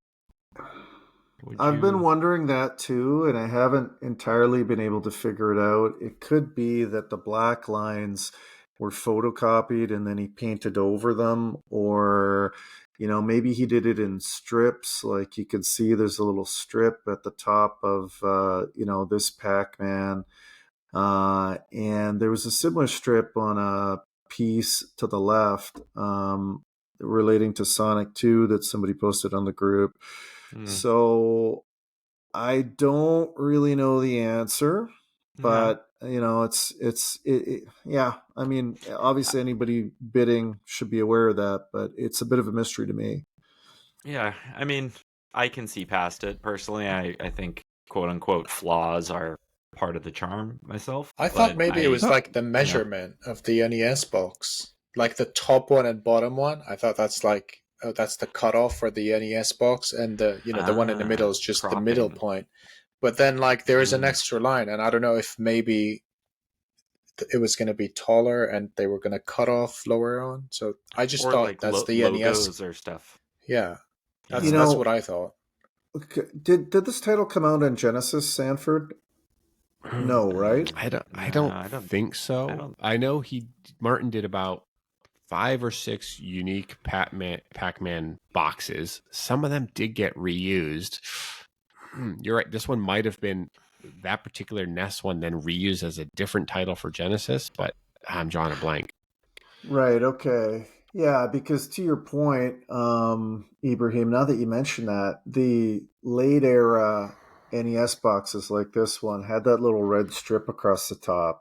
I've been wondering that too, and I haven't entirely been able to figure it out. It could be that the black lines were photocopied and then he painted over them, or maybe he did it in strips. Like, you can see there's a little strip at the top of this Pac-Man, and there was a similar strip on a piece to the left relating to Sonic 2 that somebody posted on the group. So I don't really know the answer, but yeah. I mean, obviously anybody bidding should be aware of that, but it's a bit of a mystery to me. Yeah, I mean, I can see past it personally. I think quote unquote flaws are part of the charm myself. I thought maybe it was like the measurement of the NES box, like the top one and bottom one. I thought that's like, that's the cutoff for the NES box, and the the one in the middle is just cropping. The middle point. But then, like, there is an extra line, and I don't know if maybe it was going to be taller and they were going to cut off lower on. So I just thought like that's the NES or stuff. Yeah, that's what I thought. Did this title come out in Genesis, Sanford? No, right? I don't think so. I know Martin did about 5 or 6 unique Pac-Man boxes. Some of them did get reused. You're right. This one might have been that particular NES one, then reused as a different title for Genesis, but I'm drawing a blank. Right. Okay. Yeah, because to your point, Ibrahim, now that you mention that, the late era NES boxes like this one had that little red strip across the top.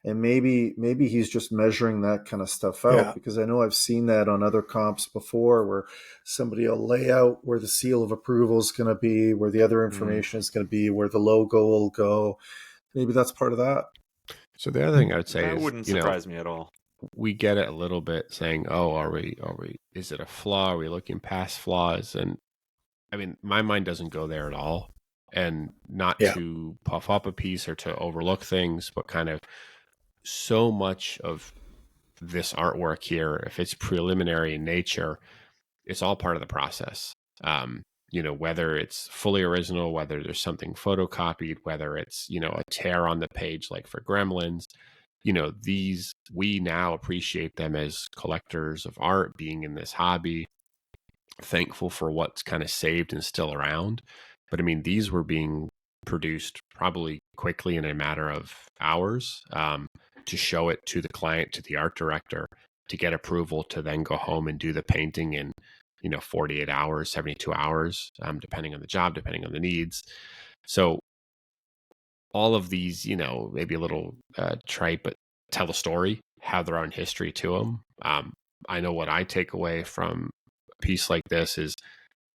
And maybe he's just measuring that kind of stuff out, Yeah. because I know I've seen that on other comps before, where somebody will lay out where the seal of approval is going to be, where the other information is going to be, where the logo will go. Maybe that's part of that. So the other thing I would say That is, wouldn't surprise me at all. we get it a little bit saying, oh, are we, is it a flaw? Are we looking past flaws? And I mean, my mind doesn't go there at all. And not to puff up a piece or to overlook things, but kind of so much of this artwork here, if it's preliminary in nature, it's all part of the process. Whether it's fully original, whether there's something photocopied, whether it's, a tear on the page, like for Gremlins, these, we now appreciate them as collectors of art, being in this hobby, thankful for what's kind of saved and still around. But I mean, these were being produced probably quickly in a matter of hours, to show it to the client, to the art director, to get approval to then go home and do the painting in 48 hours, 72 hours, depending on the job, depending on the needs. So all of these, maybe a little trite, but tell a story, have their own history to them. I know what I take away from a piece like this is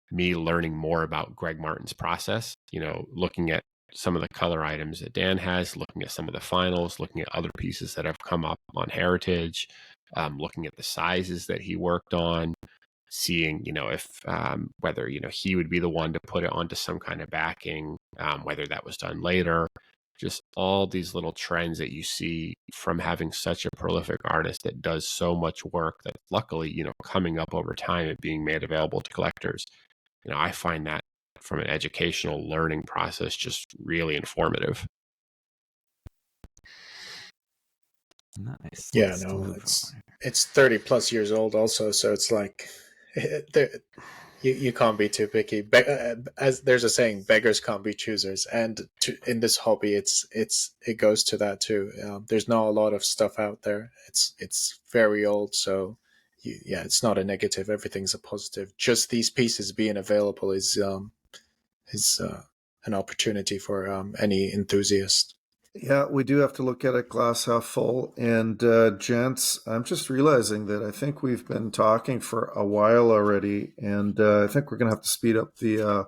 me learning more about Greg Martin's process, looking at some of the color items that Dan has, looking at some of the finals, looking at other pieces that have come up on Heritage, looking at the sizes that he worked on, seeing, if whether, he would be the one to put it onto some kind of backing, whether that was done later. Just all these little trends that you see from having such a prolific artist that does so much work that luckily, coming up over time and being made available to collectors. I find that from an educational learning process just really informative. Nice. Yeah, no, it's 30 plus years old also, so it's like you can't be too picky. As there's a saying, beggars can't be choosers, and in this hobby, it goes to that too. There's not a lot of stuff out there. It's very old, so it's not a negative. Everything's a positive. Just these pieces being available is an opportunity for any enthusiast. Yeah, we do have to look at it glass half full. And gents, I'm just realizing that I think we've been talking for a while already, and I think we're going to have to speed up the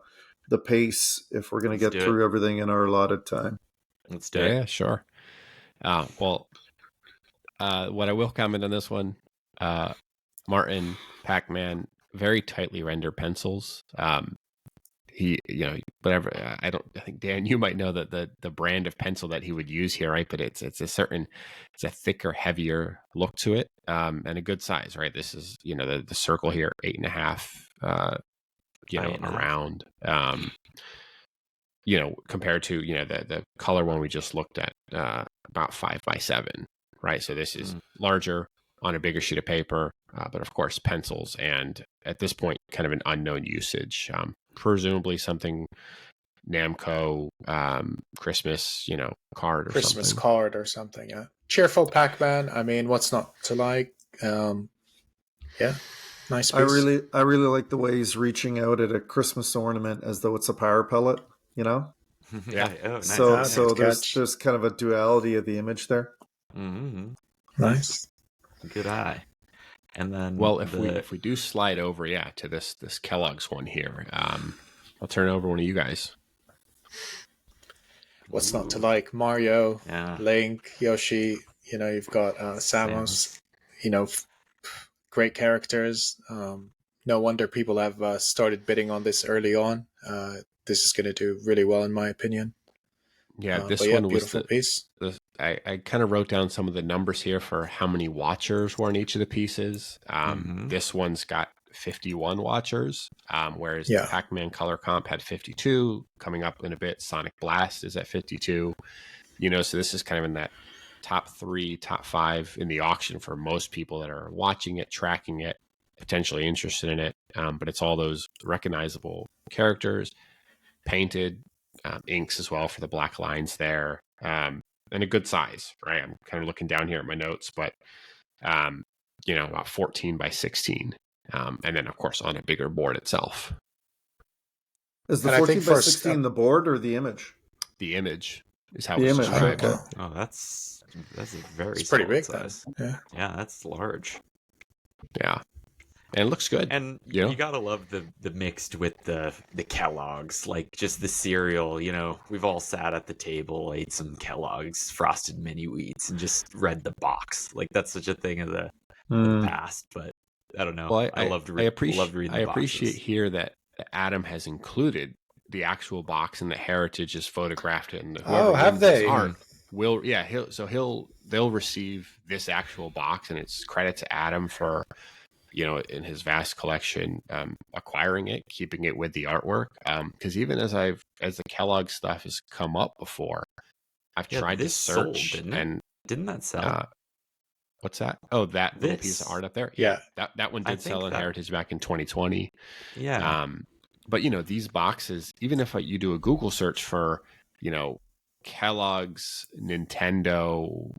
pace if we're going to get through everything in our allotted time. Let's do it. Yeah, sure. What I will comment on this one, Martin, Pac-Man, very tightly rendered pencils. He, whatever. I think Dan, you might know that the brand of pencil that he would use here, right? But it's a thicker, heavier look to it, and a good size, right? This is, the circle here, 8.5, around, compared to, the color one we just looked at, about 5x7, right? So this is larger on a bigger sheet of paper, but of course pencils, and at this point, kind of an unknown usage. Presumably something Namco Christmas, card or Christmas something. card or something. Yeah, cheerful Pac-Man. I mean, what's not to like? Yeah, nice piece. I really like the way he's reaching out at a Christmas ornament as though it's a power pellet. Yeah. Oh, nice. So there's kind of a duality of the image there. Mm-hmm. Nice. Good eye. And then, well, if we do slide over, to this Kellogg's one here, I'll turn it over to one of you guys. What's not to like? Mario, Link, Yoshi. You've got Samus. Great characters. No wonder people have started bidding on this early on. This is going to do really well, in my opinion. Yeah, this one was beautiful piece. I kind of wrote down some of the numbers here for how many watchers were in each of the pieces. This one's got 51 watchers, whereas the Pac-Man color comp had 52. Coming up in a bit, Sonic Blast is at 52. So this is kind of in that top 3, top 5 in the auction for most people that are watching it, tracking it, potentially interested in it. But it's all those recognizable characters, painted, inks as well for the black lines there, and a good size, right? I'm kind of looking down here at my notes, but about 14 by 16. And then, of course, on a bigger board itself. Is the And I 14 think by for 16 the board or the image? The image is how The it's image, described. okay. Oh, that's a very It's pretty solid big size. then. Yeah. Yeah, that's large. Yeah. And it looks good. And you know? you gotta love the mixed with the Kellogg's, like just the cereal. We've all sat at the table, ate some Kellogg's Frosted Mini Wheats, and just read the box. Like that's such a thing of the past. But I don't know. Well, I loved reading the appreciate boxes. here that Adam has included the actual box and the Heritage has photographed it, and whoever have wins this they? art they'll receive this actual box, and it's credit to Adam for in his vast collection, acquiring it, keeping it with the artwork. Because even as the Kellogg stuff has come up before, I've tried to this search, sold, didn't it? and Didn't that sell? what's that? Oh, that little piece of This. art up there. Yeah. That one I did think sell in that- Heritage back in 2020. Yeah. But these boxes, even if you do a Google search for Kellogg's, Nintendo,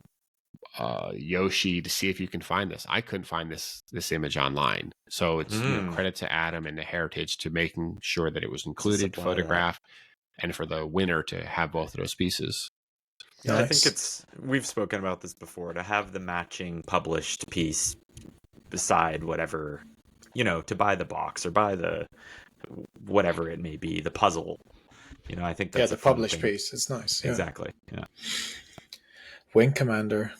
Yoshi, to see if you can find this, I couldn't find this image online. So it's credit to Adam and the Heritage to making sure that it was included, photographed, and for the winner to have both of those pieces. Yeah, Nice. I think we've spoken about this before, to have the matching published piece beside whatever, to buy the box or buy the whatever it may be, the puzzle. I think that's the a fun published thing. piece. It's nice. Yeah. Exactly. Yeah. Wing Commander.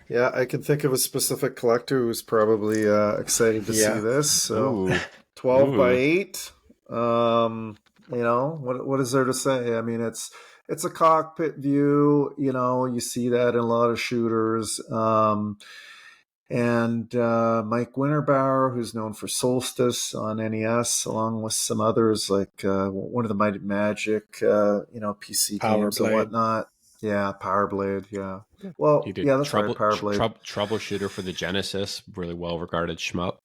Yeah, I can think of a specific collector who's probably excited to see this. So, Ooh. 12 by 8. What is there to say? I mean, it's a cockpit view. You see that in a lot of shooters. And Mike Winterbauer, who's known for Solstice on NES, along with some others like one of the Mighty Magic, PC games and whatnot. Yeah, Power Blade. Yeah. Well, he did that's right, Power Blade. Troubleshooter for the Genesis, really well regarded shmup.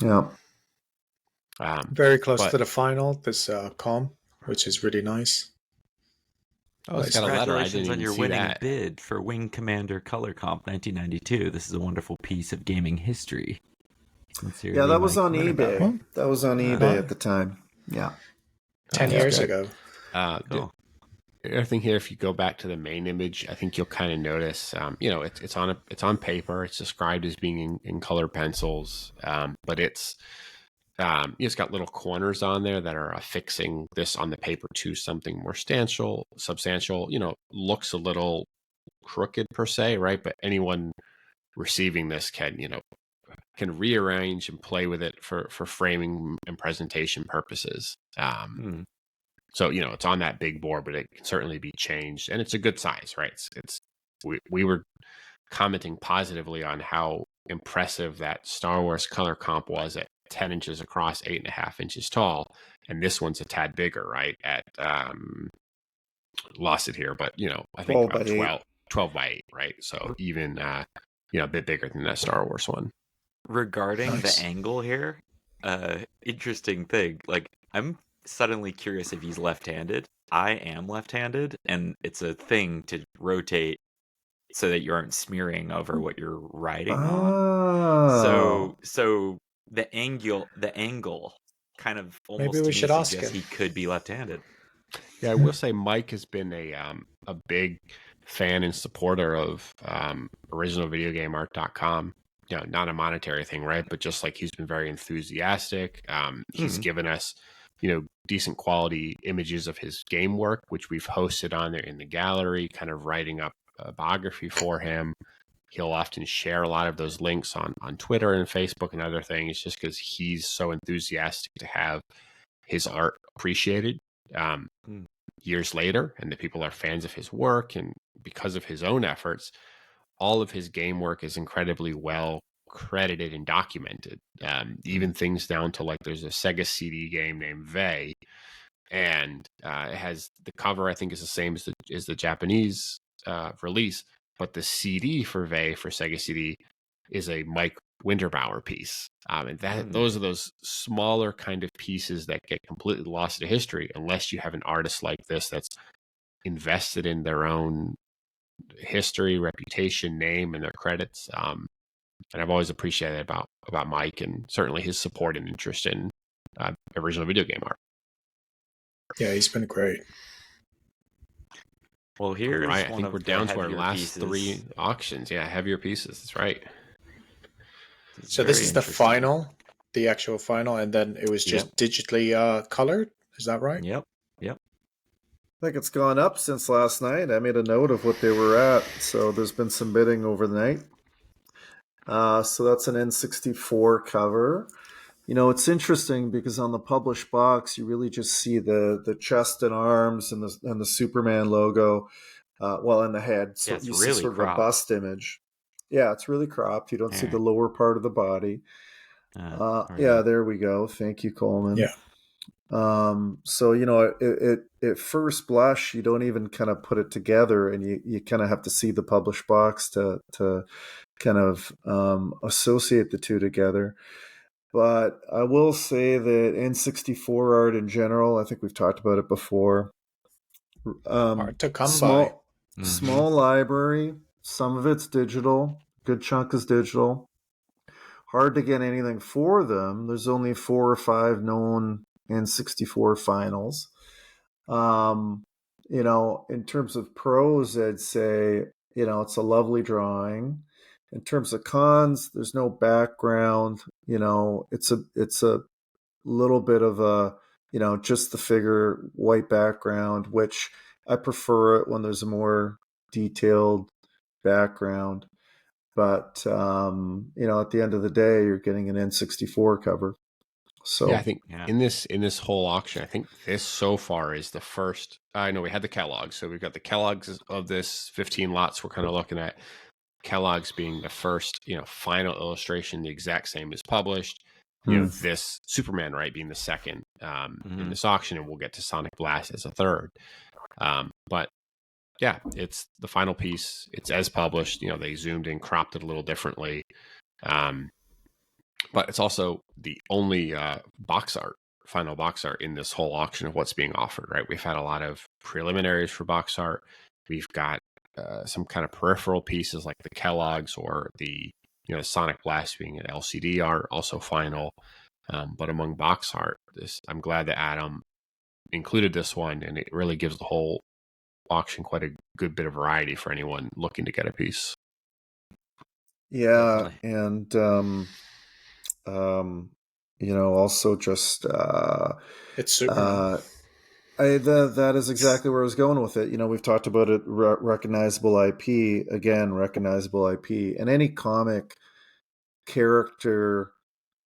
Yeah. Very close to the final. This Com, which is really nice. Oh, it's got a letter. I didn't on even your see winning that. bid for Wing Commander Color Comp 1992. This is a wonderful piece of gaming history. Sincerely, Yeah, that was Mike on Winterbauer. eBay. That was on eBay at the time. Yeah. 10 years ago. Cool. The other thing here, if you go back to the main image, I think you'll kind of notice, it's on paper. It's described as being in colored pencils, but it's got little corners on there that are affixing this on the paper to something more substantial. Looks a little crooked per se, right? But anyone receiving this can rearrange and play with it for framing and presentation purposes. So, it's on that big board, but it can certainly be changed, and it's a good size, right? We were commenting positively on how impressive that Star Wars color comp was at 10 inches across, 8.5 inches tall. And this one's a tad bigger, right? At, lost it here, but, I think about 12 by 8, right? So even, a bit bigger than that Star Wars one. Regarding the angle here, interesting thing. Like, I'm suddenly curious if he's left-handed. I am left-handed, and it's a thing to rotate so that you aren't smearing over what you're writing on. So the angle kind of almost Maybe we should ask suggests him. he could be left-handed. Yeah, I will say Mike has been a big fan and supporter of originalvideogameart.com. Not a monetary thing, right? But just like he's been very enthusiastic. He's given us, decent quality images of his game work, which we've hosted on there in the gallery, kind of writing up a biography for him. He'll often share a lot of those links on Twitter and Facebook and other things, just because he's so enthusiastic to have his art appreciated years later, and that people are fans of his work. And because of his own efforts, all of his game work is incredibly well credited and documented. Even things down to, like, there's a Sega CD game named Vey, and it has the cover, I think, is the same as the Japanese release. But the CD for Vey for Sega CD is a Mike Winterbauer piece. And those are those smaller kind of pieces that get completely lost to history unless you have an artist like this that's invested in their own history, reputation, name, and their credits. And I've always appreciated about Mike, and certainly his support and interest in original video game art. Yeah, he's been great. Well, here's right. I one think of we're the down to our heavier last pieces. 3 auctions. Yeah, heavier pieces. That's right. So this is the final, the actual final, and then it was just digitally colored. Is that right? Yep. I think it's gone up since last night. I made a note of what they were at, so there's been some bidding over the night. So that's an N64 cover. You know, it's interesting because on the published box, you really just see the chest and arms and the Superman logo, and the head. So it's you really see sort cropped. of a bust image. Yeah, it's really cropped. You don't see the lower part of the body. There we go. Thank you, Coleman. Yeah. So, you know, at first blush, you don't even kind of put it together, and you kind of have to see the published box to kind of associate the two together. But I will say that N64 art in general, I think we've talked about it before. Hard to come small, by. Small library. Some of it's digital. Good chunk is digital. Hard to get anything for them. There's only 4 or 5 known N64 finals. You know, in terms of pros, I'd say, you know, it's a lovely drawing. In terms of cons, there's no background. You know, it's a little bit of a, you know, just the figure, white background, which I prefer it when there's a more detailed background. But you know, at the end of the day, you're getting an N64 cover. So yeah, I think in this whole auction, I think this so far is the first. I know we had the Kellogg's, so we've got the Kellogg's of this 15 lots. We're kind of looking at Kellogg's being the first, you know, final illustration, the exact same as published. You know, this Superman, right, being the second in this auction, and we'll get to Sonic Blast as a third. But yeah, it's the final piece. It's as published. You know, they zoomed in, cropped it a little differently. But it's also the only final box art in this whole auction of what's being offered, right? We've had a lot of preliminaries for box art. We've got some kind of peripheral pieces like the Kellogg's or the, you know, Sonic Blast being an LCD art, also final. But among box art, I'm glad that Adam included this one, and it really gives the whole auction quite a good bit of variety for anyone looking to get a piece. Yeah, definitely. And you know, also just it's Superman. that is exactly where I was going with it. You know, we've talked about it, recognizable IP, again, recognizable IP. And any comic character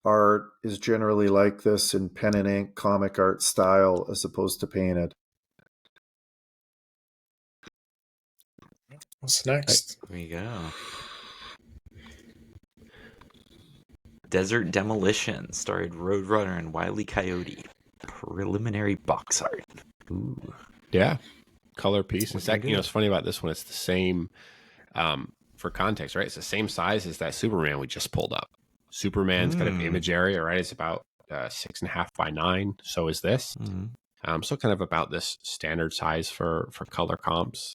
art is generally like this in pen and ink comic art style as opposed to painted. What's next? There we go. Desert Demolition starred Roadrunner and Wile E. Coyote. Preliminary box art. Ooh. Yeah. Color piece. In fact, you know, it's funny about this one. It's the same, for context, right? It's the same size as that Superman we just pulled up. Superman's kind of image area, right? It's about 6.5 by 9. So is this. So kind of about this standard size for color comps.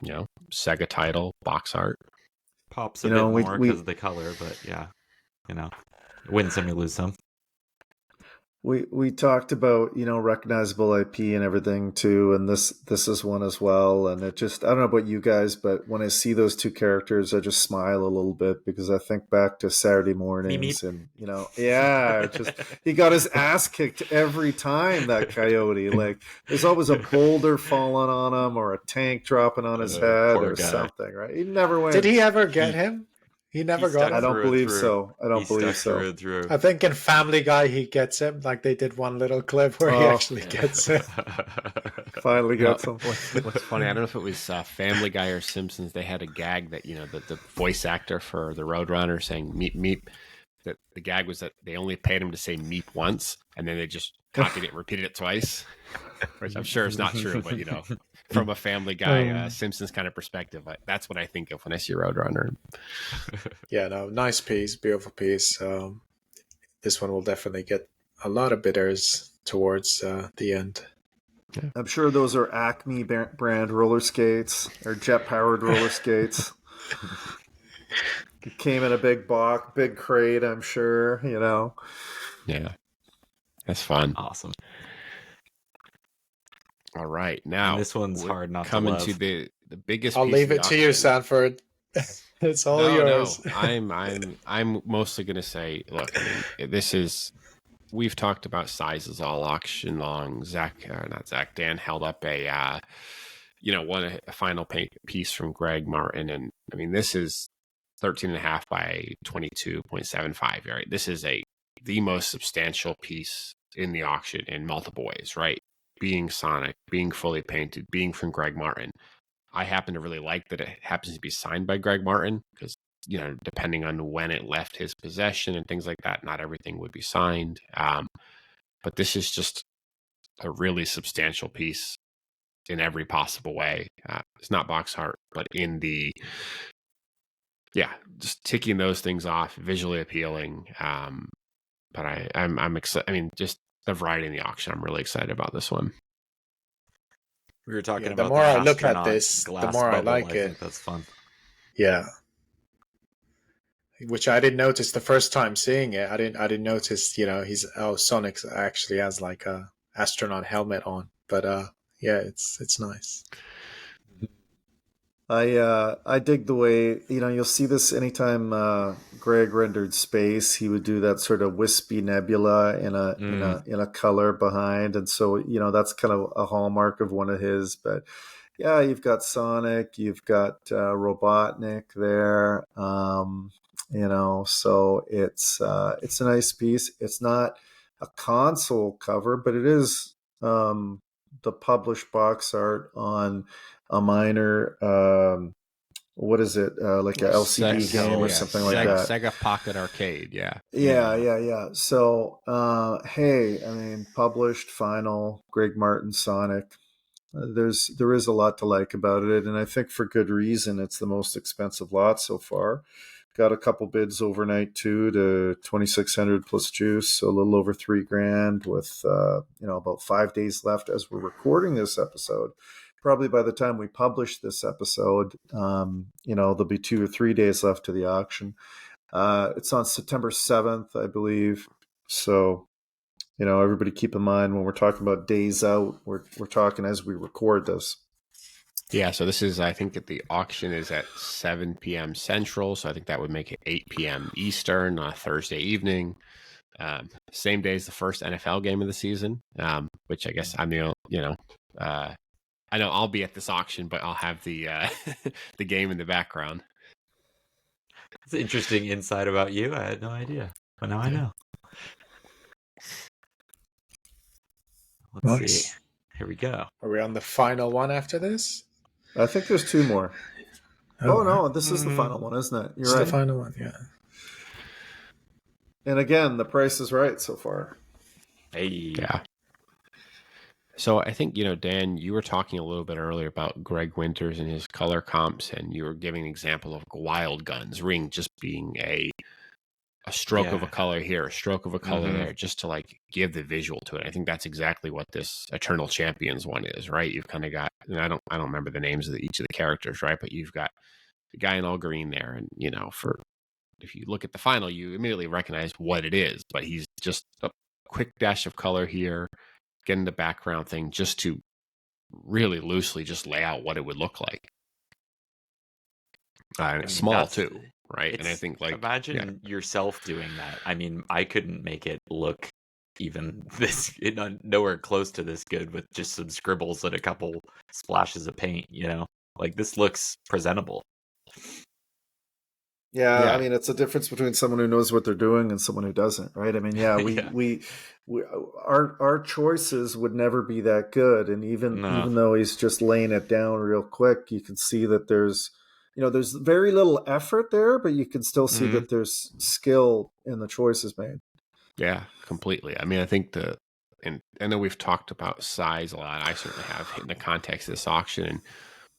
You know, Sega title, box art. Pops a bit more because of the color, but yeah, you know, win some, you lose some. We talked about, you know, recognizable IP and everything too, and this is one as well. And it just, I don't know about you guys, but when I see those two characters, I just smile a little bit because I think back to Saturday mornings, and you know, yeah, just he got his ass kicked every time, that Coyote. Like there's always a boulder falling on him or a tank dropping on his head or something, right? He never wins. Did he ever get him? He never got him. I don't believe so. I don't believe so. Through. I think in Family Guy he gets him. Like they did one little clip where he actually gets him. Finally gets him. What's funny, I don't know if it was Family Guy or Simpsons. They had a gag that, you know, the voice actor for the Roadrunner saying "meep meep." That the gag was that they only paid him to say "meep" once, and then they just copied it and repeated it twice. Which I'm sure is not true, but you know, from a Family Guy, Simpsons kind of perspective. That's what I think of when I see Roadrunner. Yeah, no, nice piece, beautiful piece. This one will definitely get a lot of bidders towards the end. I'm sure those are Acme brand roller skates or jet powered roller skates. It came in a big box, big crate, I'm sure, Yeah, that's fun. Awesome. All right, now And this one's we're hard not to coming love. to the biggest. I'll piece leave of it the to you, auction. Sanford. It's all yours. No, I'm mostly going to say, look, I mean, this is. We've talked about sizes all auction long. Dan held up a final piece from Greg Martin, and I mean this is 13.5 by 22.75. Right, this is the most substantial piece in the auction in multiple ways. Right, being Sonic, being fully painted, being from Greg Martin. I happen to really like that it happens to be signed by Greg Martin because, depending on when it left his possession and things like that, not everything would be signed. But this is just a really substantial piece in every possible way. It's not box art, but in just ticking those things off, visually appealing. But I'm excited. I mean, just the variety in the auction. I'm really excited about this one. We were talking The about more I look at astronaut this, the glass more I bubble. like I it. think that's fun. Yeah, which I didn't notice the first time seeing it. I didn't notice. Sonic actually has like a astronaut helmet on. But yeah, it's nice. I dig the way you'll see this anytime Greg rendered space. He would do that sort of wispy nebula in a color behind, and so that's kind of a hallmark of one of his. But yeah, you've got Sonic, you've got Robotnik there. So it's a nice piece. It's not a console cover, but it is the published box art on a minor what is it like a LCD game or something like that. Sega Pocket Arcade. Yeah. So hey, I mean, published final Greg Martin Sonic. There is a lot to like about it, and I think for good reason. It's the most expensive lot so far. Got a couple bids overnight too to 2,600 plus juice, so a little over $3,000 with about 5 days left as we're recording this episode. Probably by the time we publish this episode, there'll be 2 or 3 days left to the auction. It's on September 7th, I believe. So, everybody keep in mind when we're talking about days out, we're talking as we record this. Yeah, so this is, I think that the auction is at 7 p.m. Central, so I think that would make it 8 p.m. Eastern on a Thursday evening. Same day as the first NFL game of the season, which I guess I'm I know I'll be at this auction, but I'll have the the game in the background. It's interesting insight about you. I had no idea, but now I know. Let's see. Here we go. Are we on the final one after this? I think there's 2 more. Oh no, this is the final one, isn't it? You're right. It's the final one, yeah. And again, the price is right so far. Hey. Yeah. So I think, Dan, you were talking a little bit earlier about Greg Winters and his color comps, and you were giving an example of Wild Guns Ring just being a stroke of a color here, a stroke of a color there, just to give the visual to it. I think that's exactly what this Eternal Champions one is, right? You've kind of got, and I don't remember the names of each of the characters, right? But you've got the guy in all green there, and if you look at the final, you immediately recognize what it is. But he's just a quick dash of color here, getting the background thing just to really loosely just lay out what it would look like. And it's small too. Right. And I think imagine yourself doing that. I mean, I couldn't make it look even nowhere close to this good with just some scribbles and a couple splashes of paint, this looks presentable. Yeah, I mean, it's a difference between someone who knows what they're doing and someone who doesn't, right? I mean, our choices would never be that good, and even though he's just laying it down real quick, you can see that there's very little effort there, but you can still see that there's skill in the choices made. Yeah, completely. I mean, I think and I know we've talked about size a lot. I certainly have in the context of this auction, and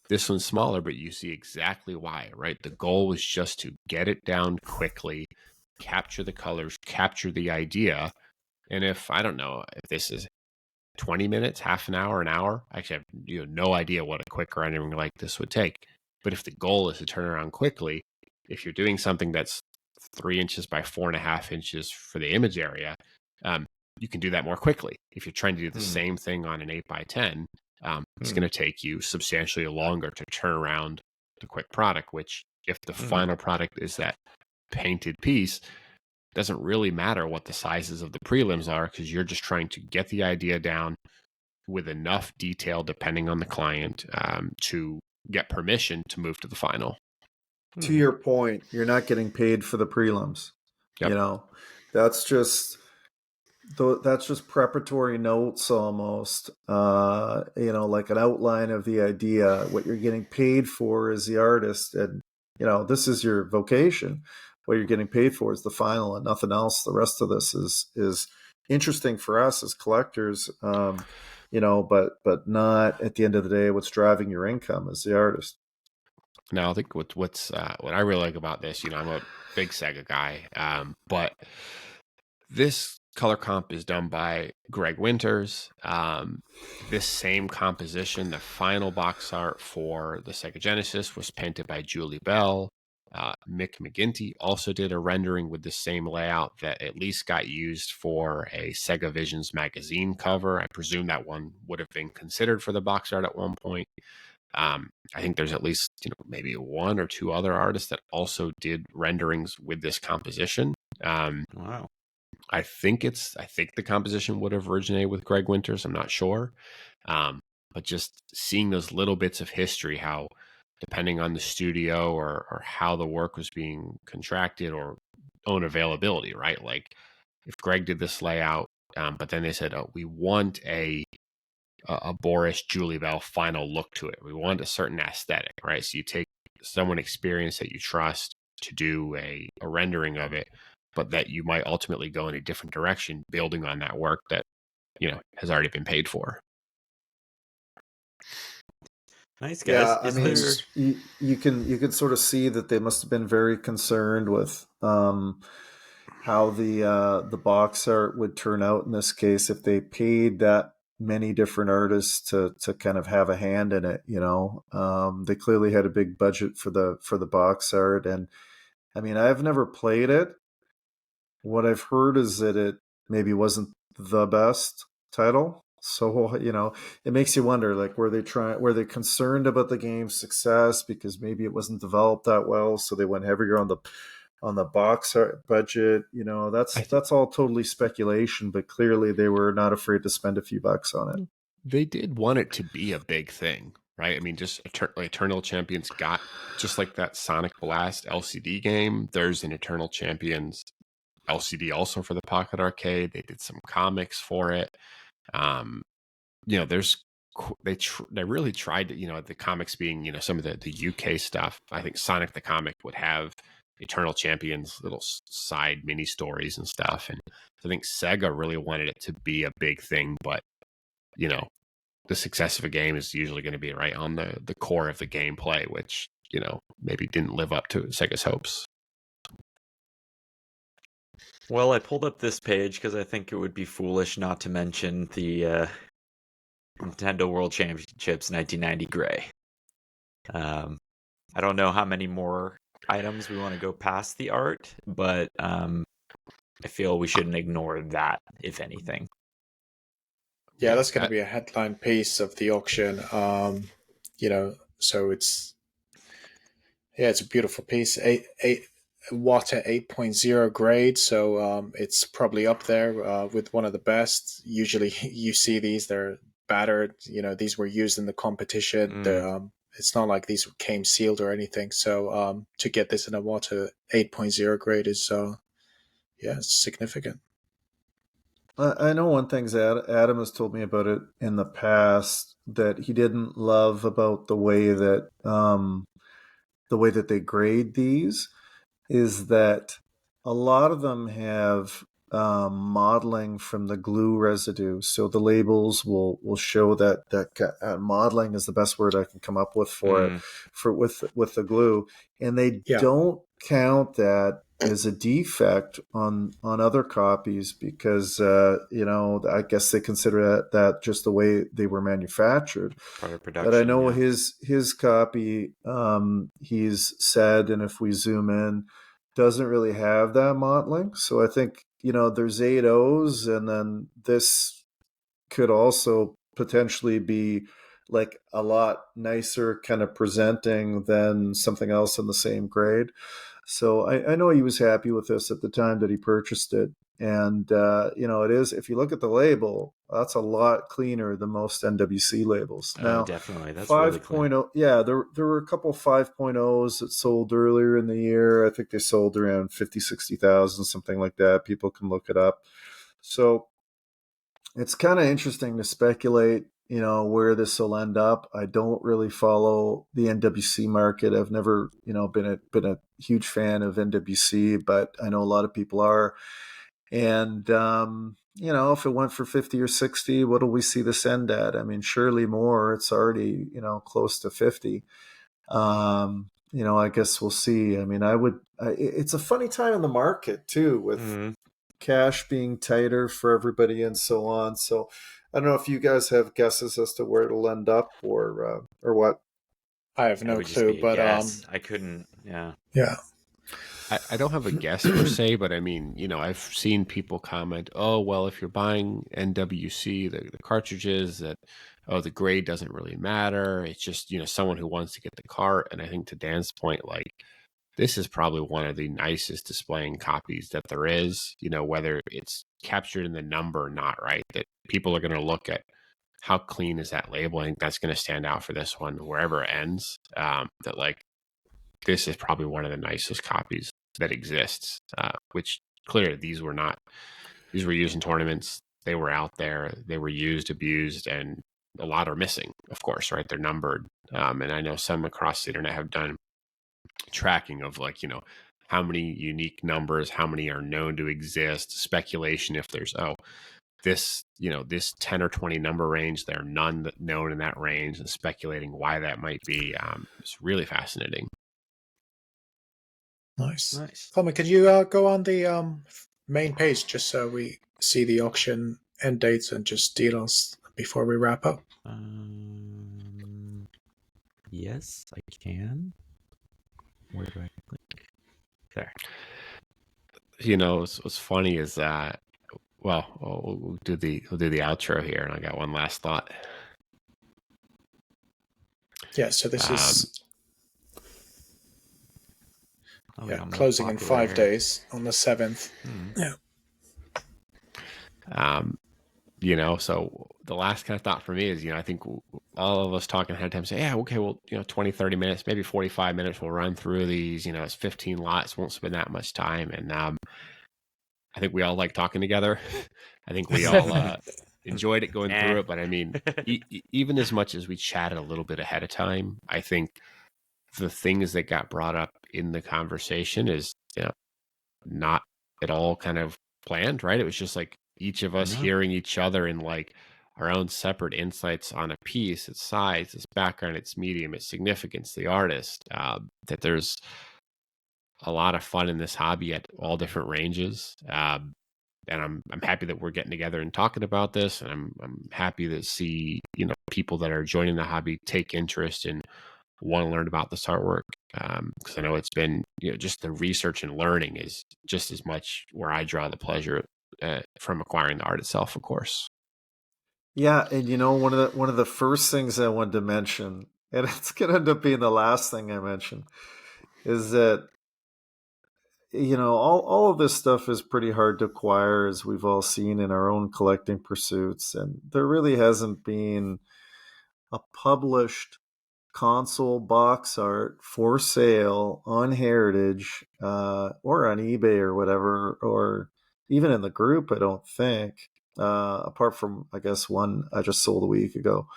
this one's smaller, but you see exactly why, right? The goal was just to get it down quickly, capture the colors, capture the idea. And if, I don't know, if this is 20 minutes, half an hour, an hour, actually I have no idea what a quick rendering like this would take. But if the goal is to turn around quickly, if you're doing something that's 3 inches by 4.5 inches for the image area, you can do that more quickly. If you're trying to do the same thing on an 8 by 10, it's going to take you substantially longer to turn around the quick product, which if the final product is that painted piece, doesn't really matter what the sizes of the prelims are, because you're just trying to get the idea down with enough detail, depending on the client, to get permission to move to the final. To your point, you're not getting paid for the prelims. Yep. You know, that's just preparatory notes almost. You know, like an outline of the idea. What you're getting paid for is the artist, and you know, this is your vocation. What you're getting paid for is the final and nothing else. The rest of this is interesting for us as collectors. You know, but not at the end of the day. What's driving your income is the artist. Now, I think what I really like about this, you know, I'm a big Sega guy, but this color comp is done by Greg Winters. This same composition, the final box art for the Sega Genesis, was painted by Julie Bell. Mick McGinty also did a rendering with the same layout that at least got used for a Sega Visions magazine cover. I presume that one would have been considered for the box art at one point. I think there's at least, you know, maybe one or two other artists that also did renderings with this composition. Wow. I think the composition would have originated with Greg Winters. I'm not sure. But just seeing those little bits of history, how depending on the studio or how the work was being contracted or own availability, right? Like if Greg did this layout, but then they said, oh, we want a Boris Julie Bell final look to it. We want a certain aesthetic, right? So you take someone experienced that you trust to do a rendering of it, but that you might ultimately go in a different direction, building on that work that, you know, has already been paid for. Nice, guys. Yeah, I mean, you can sort of see that they must have been very concerned with how the box art would turn out in this case if they paid that many different artists to kind of have a hand in it. You know, they clearly had a big budget for the box art, and I mean, I've never played it. What I've heard is that it maybe wasn't the best title. So, you know, it makes you wonder, like, were they concerned about the game's success because maybe it wasn't developed that well, so they went heavier on the box art budget? You know, that's all totally speculation, but clearly they were not afraid to spend a few bucks on it. They did want it to be a big thing, right? I mean, just Eternal Champions got, just like that Sonic Blast LCD game, there's an Eternal Champions LCD also for the Pocket Arcade. They did some comics for it. You know, they really tried to, you know, the comics being, you know, some of the UK stuff. I think Sonic the Comic would have Eternal Champions little side mini stories and stuff. And I think Sega really wanted it to be a big thing, but, you know, the success of a game is usually going to be right on the core of the gameplay, which, you know, maybe didn't live up to Sega's hopes. Well, I pulled up this page because I think it would be foolish not to mention the Nintendo World Championships 1990 Gray. I don't know how many more items we want to go past the art, but I feel we shouldn't ignore that, if anything. Yeah, that's going to be a headline piece of the auction. You know, so it's a beautiful piece. Watt at 8.0 grade, so it's probably up there with one of the best. Usually you see these, they're battered, you know, these were used in the competition. It's not like these came sealed or anything, so to get this in a Watt at 8.0 grade is it's significant. I know one thing Adam has told me about it in the past that he didn't love about the way that they grade these is that a lot of them have modeling from the glue residue. So the labels will show that modeling is the best word I can come up with for it with the glue, and they don't count that as a defect on other copies because I guess they consider that just the way they were manufactured. Part of production. But I know his copy, he's said, and if we zoom in, doesn't really have that mottling. So I think, there's 8 O's, and then this could also potentially be like a lot nicer kind of presenting than something else in the same grade. So I know he was happy with this at the time that he purchased it. And, it is, if you look at the label, that's a lot cleaner than most NWC labels. Now, definitely. That's 5.0, really clean. yeah, there were a couple 5.0s that sold earlier in the year. I think they sold around 50, 60,000, something like that. People can look it up. So it's kind of interesting to speculate, where this will end up. I don't really follow the NWC market. I've never, been a huge fan of NWC, but I know a lot of people are. And, if it went for 50 or 60, what will we see this end at? I mean, surely more. It's already, close to 50. I guess we'll see. I mean, it's a funny time in the market too, with cash being tighter for everybody and so on. So I don't know if you guys have guesses as to where it'll end up or what. I have no clue, but I couldn't. Yeah. I don't have a guess per se, but I mean, I've seen people comment, oh, well, if you're buying NWC, the cartridges, that, oh, the grade doesn't really matter. It's just, someone who wants to get the cart. And I think to Dan's point, like, this is probably one of the nicest displaying copies that there is, whether it's captured in the number or not, right? That people are going to look at how clean is that label. I think that's going to stand out for this one, wherever it ends. That, like, this is probably one of the nicest copies that exists, which clearly these were used in tournaments. They were out there, they were used, abused, and a lot are missing, of course, right? They're numbered. And I know some across the internet have done tracking of, like, how many unique numbers, how many are known to exist, speculation if there's, this 10 or 20 number range, there are none that known in that range, and speculating why that might be. It's really fascinating. Nice. Coleman, could you go on the main page just so we see the auction end dates and just deals before we wrap up? Yes, I can. Where do I click? There. What's funny is that, well, we'll do the outro here, and I got one last thought. Yeah, so this is closing in 5 days on the 7th. Yeah. So the last kind of thought for me is, I think all of us talking ahead of time say, yeah, okay, well, 20, 30 minutes, maybe 45 minutes, we'll run through these, it's 15 lots, won't spend that much time. And I think we all like talking together. I think we all enjoyed it going through it. But I mean, even as much as we chatted a little bit ahead of time, I think the things that got brought up in the conversation is, not at all kind of planned, right? It was just like each of us hearing each other and, like, our own separate insights on a piece, its size, its background, its medium, its significance, the artist, that there's a lot of fun in this hobby at all different ranges. And I'm happy that we're getting together and talking about this. And I'm happy to see, people that are joining the hobby take interest and want to learn about this artwork. Because I know it's been, just the research and learning is just as much where I draw the pleasure from acquiring the art itself, of course. Yeah, and one of the first things I wanted to mention, and it's going to end up being the last thing I mention, is that all of this stuff is pretty hard to acquire, as we've all seen in our own collecting pursuits, and there really hasn't been a published console box art for sale on Heritage or on eBay or whatever, or even in the group, I don't think, apart from, I guess, one I just sold a week ago.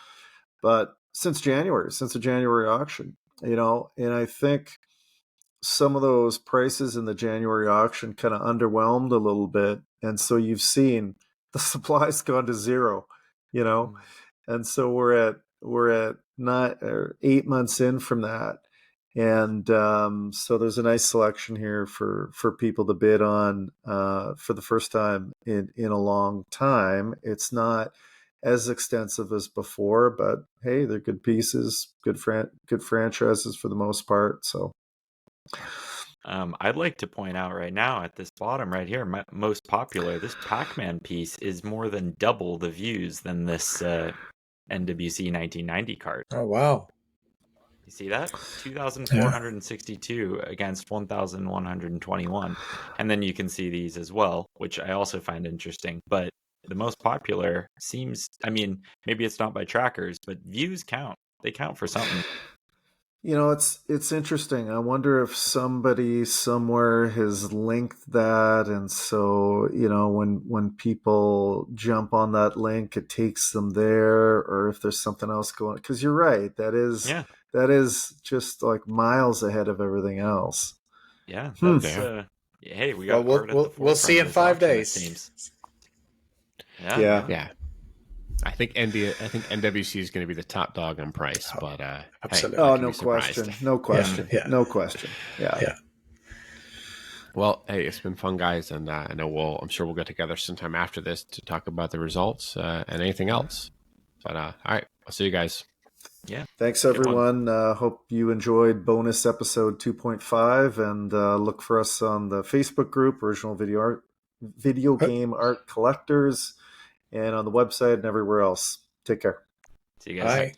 But since the January auction, and I think some of those prices in the January auction kind of underwhelmed a little bit and so you've seen the supply's gone to zero, you know, and so we're at not 8 months in from that, and so there's a nice selection here for people to bid on for the first time in a long time. It's not as extensive as before, but hey, they're good pieces, good franchises for the most part. So I'd like to point out right now at this bottom right here, most popular, this Pac-Man piece is more than double the views than this NWC 1990 card. Oh, wow. You see that? 2,462 against 1,121. And then you can see these as well, which I also find interesting. But the most popular seems, I mean, maybe it's not by trackers, but views count. They count for something. You know, it's interesting. I wonder if somebody somewhere has linked that, and so, you know, when people jump on that link, it takes them there, or if there's something else going. Because you're right, that is just like miles ahead of everything else. Yeah, that's hey, we got we'll see in 5 days. It seems. Yeah. I think NWC is going to be the top dog on price, but absolutely. Hey, no question. No question. No question. Yeah. Well, hey, it's been fun, guys, and I know I'm sure we'll get together sometime after this to talk about the results and anything else. But all right, I'll see you guys. Yeah. Thanks, everyone. Hope you enjoyed bonus episode 2.5, and look for us on the Facebook group, Original Video Game Art Collectors, and on the website and everywhere else. Take care. See you guys. Bye.